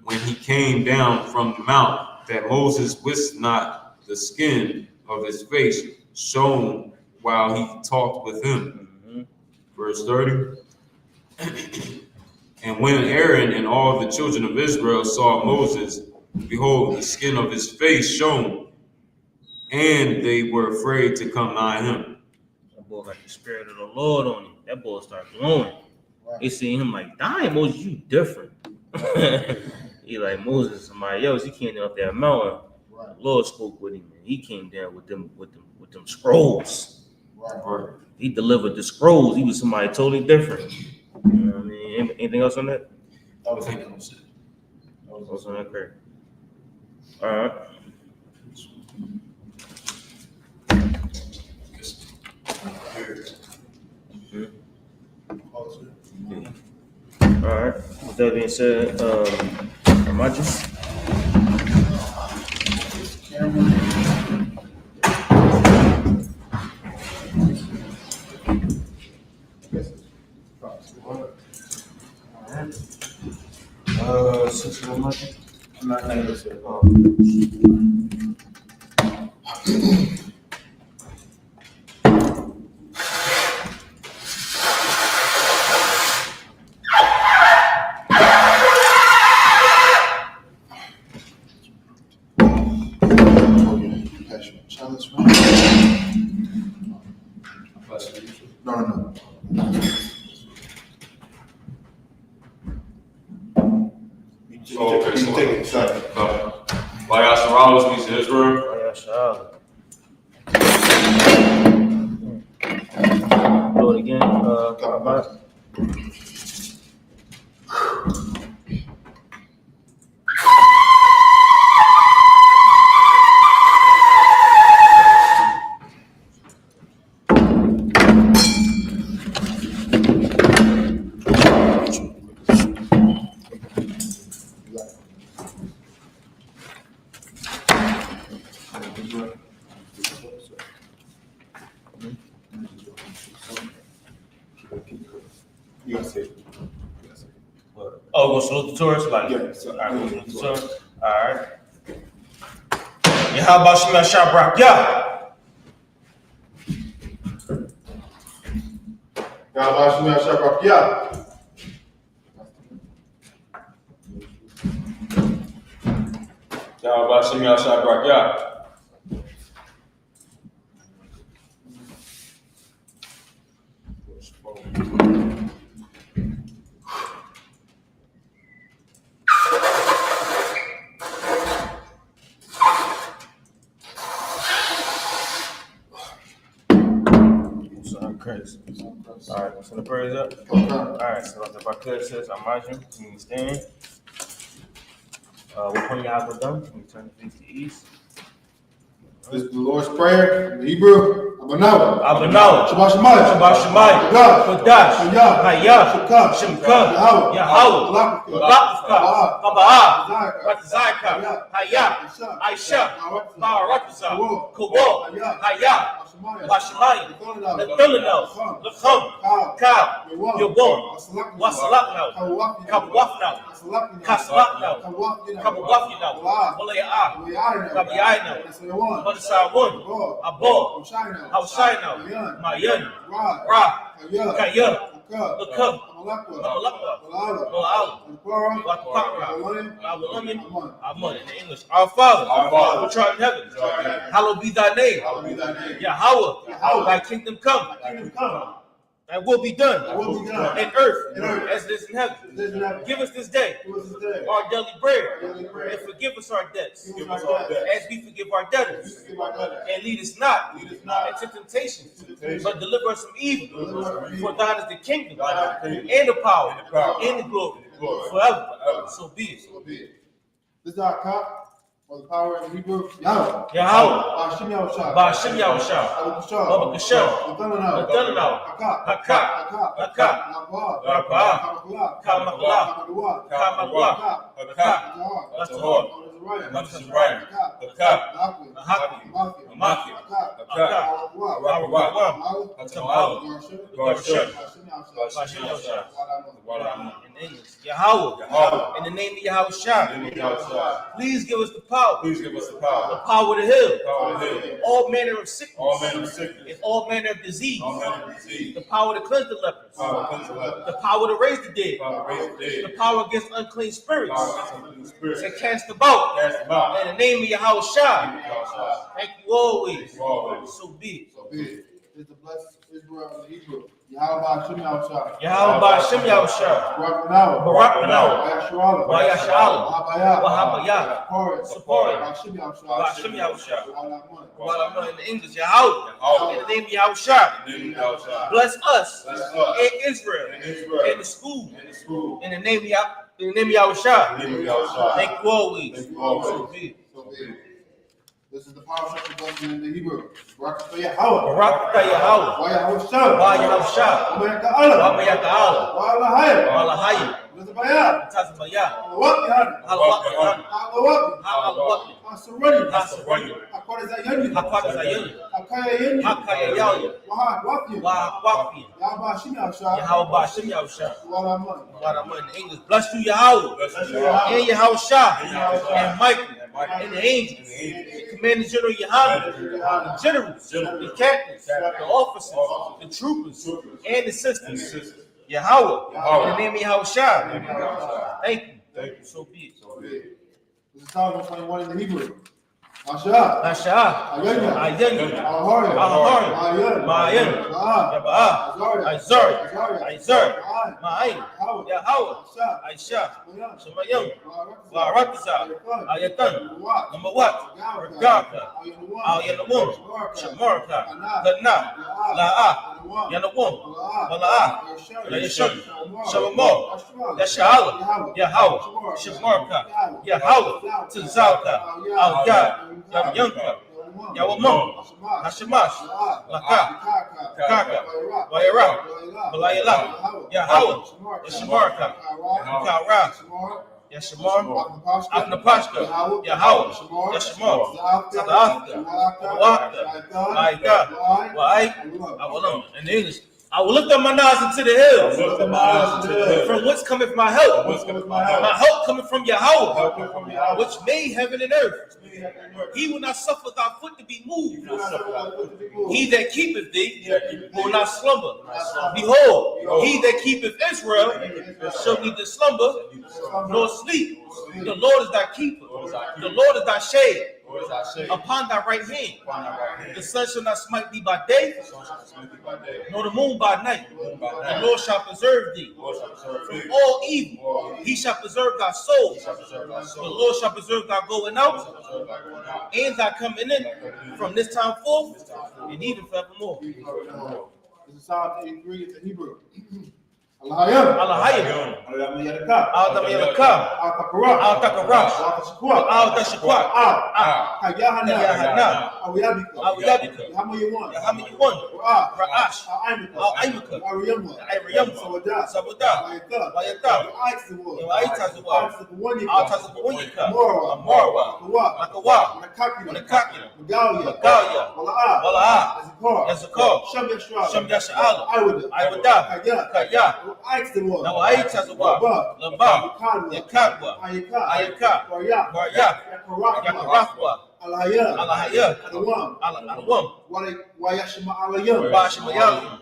Speaker 3: when he came down from the mount, that Moses wist not the skin of his face shone while he talked with him. Verse 30. And when Aaron and all the children of Israel saw Moses, behold, the skin of his face shone, and they were afraid to come nigh him.
Speaker 4: That boy got the spirit of the Lord on him. That boy started glowing. They seen him like, dang, Moses, you different. He like, Moses, somebody else, he came down up that mountain. The Lord spoke with him, and he came down with them scrolls. He delivered the scrolls. He was somebody totally different. You know what I mean? Anything else on that?
Speaker 3: I was thinking of it.
Speaker 4: What's on that prayer? All right. All right. With that being said, Amaji. Sister Amaji.
Speaker 1: I'm not going to say. No.
Speaker 3: Okay,
Speaker 2: You take it, son.
Speaker 3: YAHANNA means Israel.
Speaker 4: YAHANNA. Do it again. Amaji.
Speaker 2: You gotta say it.
Speaker 4: Oh, go salute the tourists? Like,
Speaker 2: Yeah, so
Speaker 4: all right, go salute the tourists. All right. Yahweh Shem Yahshua Barak
Speaker 2: Yahweh Shem Yahshua Barak Yah.
Speaker 3: Yahweh Shem Yahshua Barak Yah.
Speaker 4: Christ. All right, so the prayers up. All right, so if I could, says, Imagine, can you stand? What point you have done? Can you turn the face to the east?
Speaker 2: This is the Lord's Prayer in the Hebrew. Abanawa. Shabbat Shemayah.
Speaker 4: Shabbat Shemayah. Kodash. I.S.U.P.K. Shemka. Yahweh. Balakka. Kaba'ah. Ratazayka. Hayah. I.S.U.P.K. Barakazah. Kobol. Hayah. Bashemayah. Lethulano. Lechum. Kab. Yobon. Wasalakno. Kabwafno. Kasalakno. Kabawafino. Walayah. Kabayino. Sawun, Abo, Hausaino, Mayan, Ra, Kaya, Lukub, Amon. In English, our Father, which art in heaven, hallowed be thy name. Yahweh, thy kingdom come. Thy will be done in earth as it is in heaven. Give us this day our daily bread, and forgive us our debts as we forgive our debtors. And lead us not into temptation, but deliver us from evil. For thine is the kingdom, and the power, and the glory, forever. So be it.
Speaker 2: This is our cup. For the power in Hebrew, Yahweh.
Speaker 4: Ba'ashem Yahushua. Baba Kashem. Lethulano. Haka. Rabah. Kamakla. Latahor. In English, Yahweh, in the name of Yahushua, please give us the power. The power to heal. All manner of sickness. And all manner of disease. The power to cleanse the lepers. The power to raise the dead. The power against unclean spirits. To cast them out. In the name of Yahushua. Thank you always. So be it.
Speaker 2: This is the blessed Israel in Hebrew. Yahweh Shem Yahshua.
Speaker 4: Barak Manawa.
Speaker 2: YAHANNA.
Speaker 4: Wahabayah. Support. Ba'ashem Yahushua. In the English, Yahweh. In the name of Yahushua. Bless us in Israel. In the school. In the name of Yahushua. Thank you always. So be it.
Speaker 2: This is the power of blessing in the Hebrew. Barak Yahweh.
Speaker 4: YAHUSHA. Walahaya. Tazabaya. Hakaya. Wahwafi. Yahweh Shem Yahusha. In English, bless you, Yahweh. And Yahushua. And Michael. And the angels. Commander General YAHANNA. The generals. The captains. The officers. The troopers. And the sisters. Yahweh. In the name of Yahushua. Thank you. So be it.
Speaker 2: This is Psalm 121 in the Hebrew. Asha.
Speaker 4: Ayanu. Ahari. Mayan. Yaba'ah. Isaiah. Ma'ayin. Yahweh. I.S.U.P.K. Shemayim. Barakazah. Ayatan. Number what? Regaka. Al-Yanawum. Shemarka. Lana. La'ah. Yanawum. Mala'ah. Yashun. Shabamor. Yashala. Yahweh. Shemarka. Yahweh. Tazalka. Al-Yah. Yamyanka. Yawamon. Hashemash. Laka. Kaka. Wayara. Balayala. Yahweh. Yashamarka. Kara. Yashamar. Aknapashka. Yahweh. Yashamar. Tadafka. Waka. Aika. Wai. Awalon. In English, I will lift up my eyes into the hills. From whence cometh my help? My help cometh from Yahweh, which made heaven and earth. He will not suffer thy foot to be moved. He that keepeth thee will not slumber. Behold, he that keepeth Israel shall neither slumber nor sleep. The Lord is thy keeper. The Lord is thy shade upon thy right hand. The sun shall not smite thee by day, nor the moon by night. The Lord shall preserve thee from all evil. He shall preserve thy soul. The Lord shall preserve thy going out and thy coming in from this time forth and even forevermore.
Speaker 2: This is Psalm 83 in the Hebrew. Allahayim.
Speaker 4: Al-Yahahanna. Al-Yahanna. Al-I.S.U.P.K. Ra'ash. Al-I.S.U.P.K. Sabbath. Y-A-H-A-N-N-A. Al-Tazabawanyika. Marwa. Nakaki. Magalia. Wala'ah. S.H.A.L.A.M. Shem Yasha'ala. I-W-A. Kaya. Now I.S.U.P.K. Labab. Yakadwa. Ayaka. Barya. Yakarafwa. Alahaya. Alawam. Washmayalim.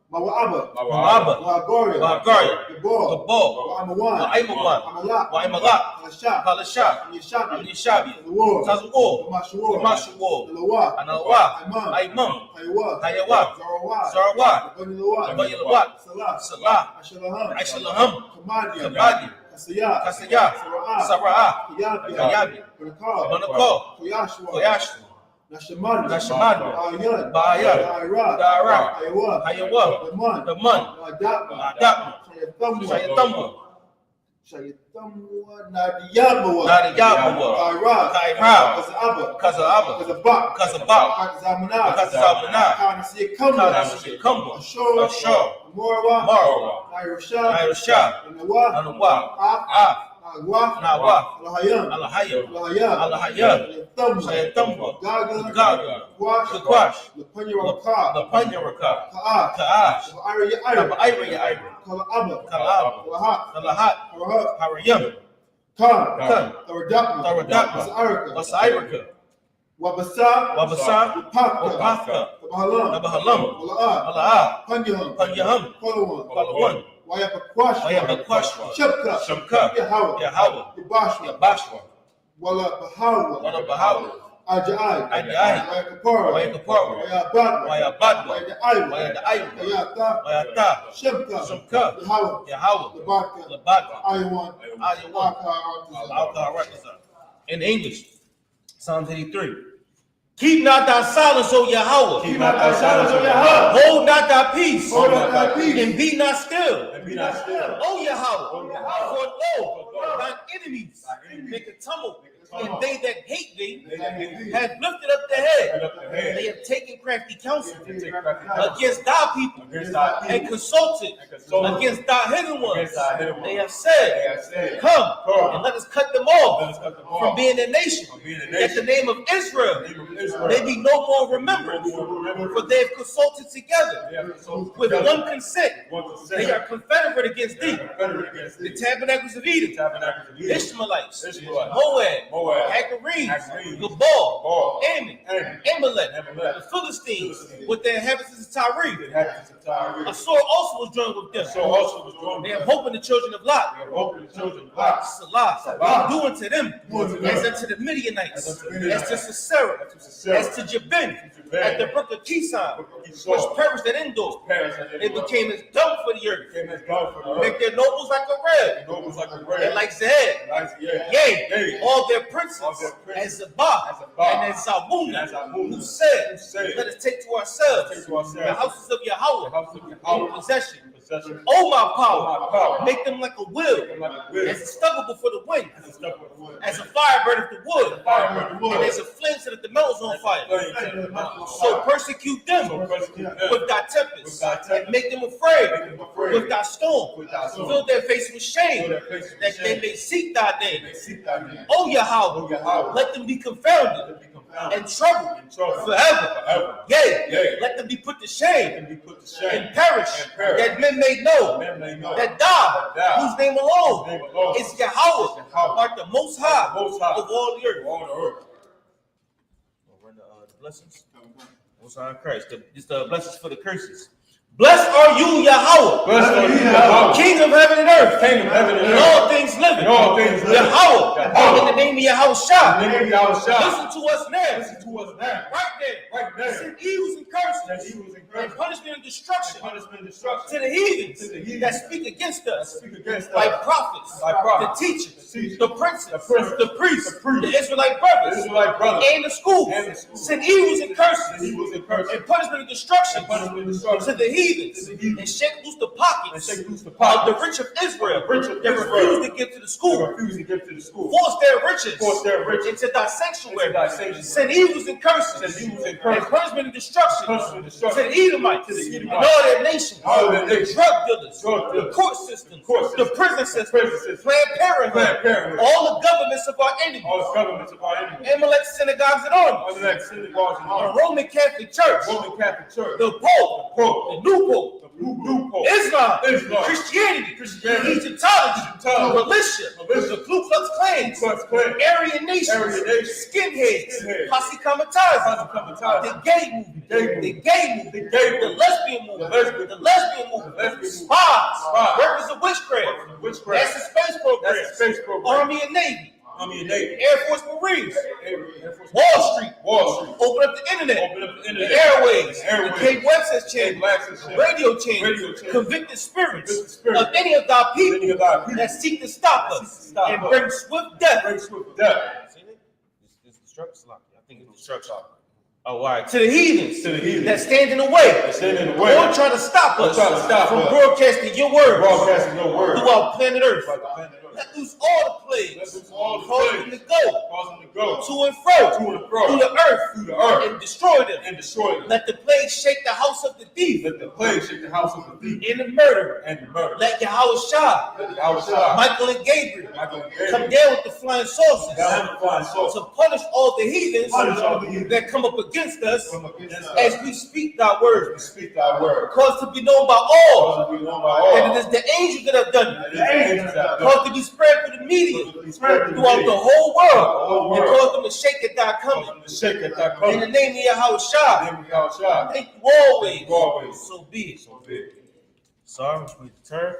Speaker 2: Mawa'aba.
Speaker 4: Wa'agaria.
Speaker 2: Gabal.
Speaker 4: Wa'aimawan. Wa'aimalak. Kalashah. Yishabi. Tazawar. Mashuwar. Analawah. Aimam. Hayawa. Zarawah. Abayalawat. Salah. Aishalaham. Kamadi. Kasaya. Sara'ah. Kayabi. Banakal. Koyashwa. Nashamad, Ba'ayad, Dara, Hayawa, the Mun, Adapma, Shayatamwa, Nadiyamawa, Kaira, Kazabak, Kazamana, Kanasiyakumba, Ashur, Marwa, Nairashah, Anawa, Nawa, Alahaya, Shayatumba, Gaga, Kwash, Lapanyaraka, Ka'ash, Ira, Kalab, Kalahat, Harayam, Khan, Taradakma, Wasiraka, Wabasa, Wapaka, Nabahalam, Wala'ah, Panyaham, Kalawan, Wayabakwash, Shamka, Yahweh, Yabashwa, Wala Bahawa, Ajai, Wayakapara, Wayabadwa, Wayata, Shamka, Yahweh, Labaka, Ayawan, in English, Psalm 83. Keep not thy silence, O Yahweh.
Speaker 2: Keep not thy silence, O Yahweh.
Speaker 4: Hold not thy peace.
Speaker 2: Hold not thy peace.
Speaker 4: And be not still.
Speaker 2: And be not still.
Speaker 4: O Yahweh. For lo, thine enemies make a tumult. And they that hate thee have lifted up their head. They have taken crafty counsel against thy people and consulted against thy hidden ones. They have said, come and let us cut them off from being a nation, that the name of Israel may be no more remembered. For they have consulted together with one consent. They are confederate against thee. The tabernacles of Edom, Ishmaelites, Moab, Hagarenes, Gabal, Ammon, Amalek, the Philistines, with their inhabitants of Tyre. A sword also was joined with them. They have hope in the children of Lot. Salah, do unto them as unto the Midianites, as to Sisera, as to Jabin, at the brook of Kison, which perished at Endor. They became as dung for the earth. Make their nobles like a red, and like Zahab. Yea, all their princes as Zabah and as Zalmunna, who said, let us take to ourselves the houses of Yahweh in possession. Oh, my power, make them like a wheel, as a stubble before the wind, as a fire burneth the wood, and as a flame set the mountains on fire. So persecute them with thy tempest, and make them afraid with thy storm. Fill their face with shame, that they may seek thy name. O Yahweh, let them be confounded, and trouble forever. Yea, let them be put to shame and perish, that men may know that thou, whose name alone is Yahweh, art the most high of all the earth. We'll run the blessings. Most high in Christ. Just the blessings for the curses. Blessed are you, Yahweh, King of heaven and earth, and all things living. Yahweh, in the name of Yahweh, listen to us now. Right there. Send evils and curses and punishment and destruction to the heathens that speak against us, like prophets, the teachers, the princes, the priests, the Israelite brothers, and the schools. Send evils and curses and punishment and destruction to the heathens. And shake loose the pockets of the rich of Israel that refuse to give to the school. Force their riches into thy sanctuary. Send evils and curses and punishment and destruction to the Edomites and all their nations, the drug dealers, the court systems, the prison systems, Planned Parenthood, all the governments of our enemies, Amalek synagogues and armies, the Roman Catholic Church, the Pope, the new Pope, Islam, Christianity, Egyptology, militia, the Ku Klux Klan, Aryan nations, skinheads, Posse Kamataza, the gay movement, the lesbian movement, spies, workers of witchcraft, that's the space program, Army and Navy, Air Force Marines, Wall Street, open up the internet, the airways, the cable access channel, radio channel, convicted spirits of any of thy people that seek to stop us and bring swift death. It's destruction. I think it's destruction. Oh, all right. To the heathens that stand in the way, or try to stop us from broadcasting your word throughout planet Earth. Let loose all the plagues, cause them to go to and fro through the earth and destroy them. Let the plague shake the house of the thief and the murderer. Let Yahweh Shah, Michael and Gabriel come down with the flying saucers to punish all the heathens that come up against us as we speak thy word. Cause to be known by all that it is the angels that have done it. Cause to be spread through the media throughout the whole world and cause them to shake at thy coming. In the name of Yahweh Shah, thank you always. So be it. Sorry, which means turn.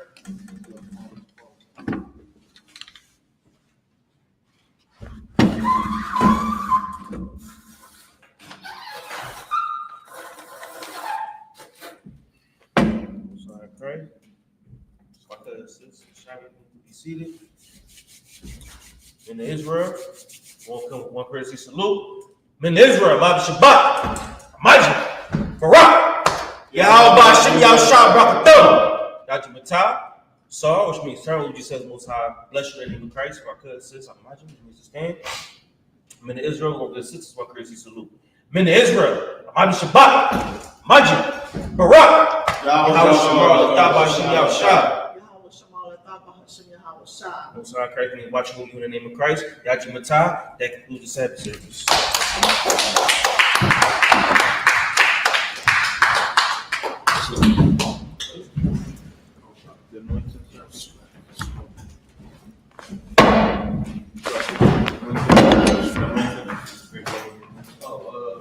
Speaker 4: So I pray. Be seated. In Israel, one courtesy salute. In Israel, Shabbat, Majid, Barak, Yahweh Bashim, Yahshua Brakatham, Dr. Matah, Saw, which means turn, which says Most High, bless you in the name of Christ. My cousin says, Majid, which means to stand. In Israel, one of the sisters, one courtesy salute. In Israel, Shabbat, Majid, Barak, Yahweh Bashim, Yahshua. Most High Christ, and watching you in the name of Christ. Yahweh Matah. That concludes the Sabbath service.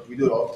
Speaker 2: We do it all.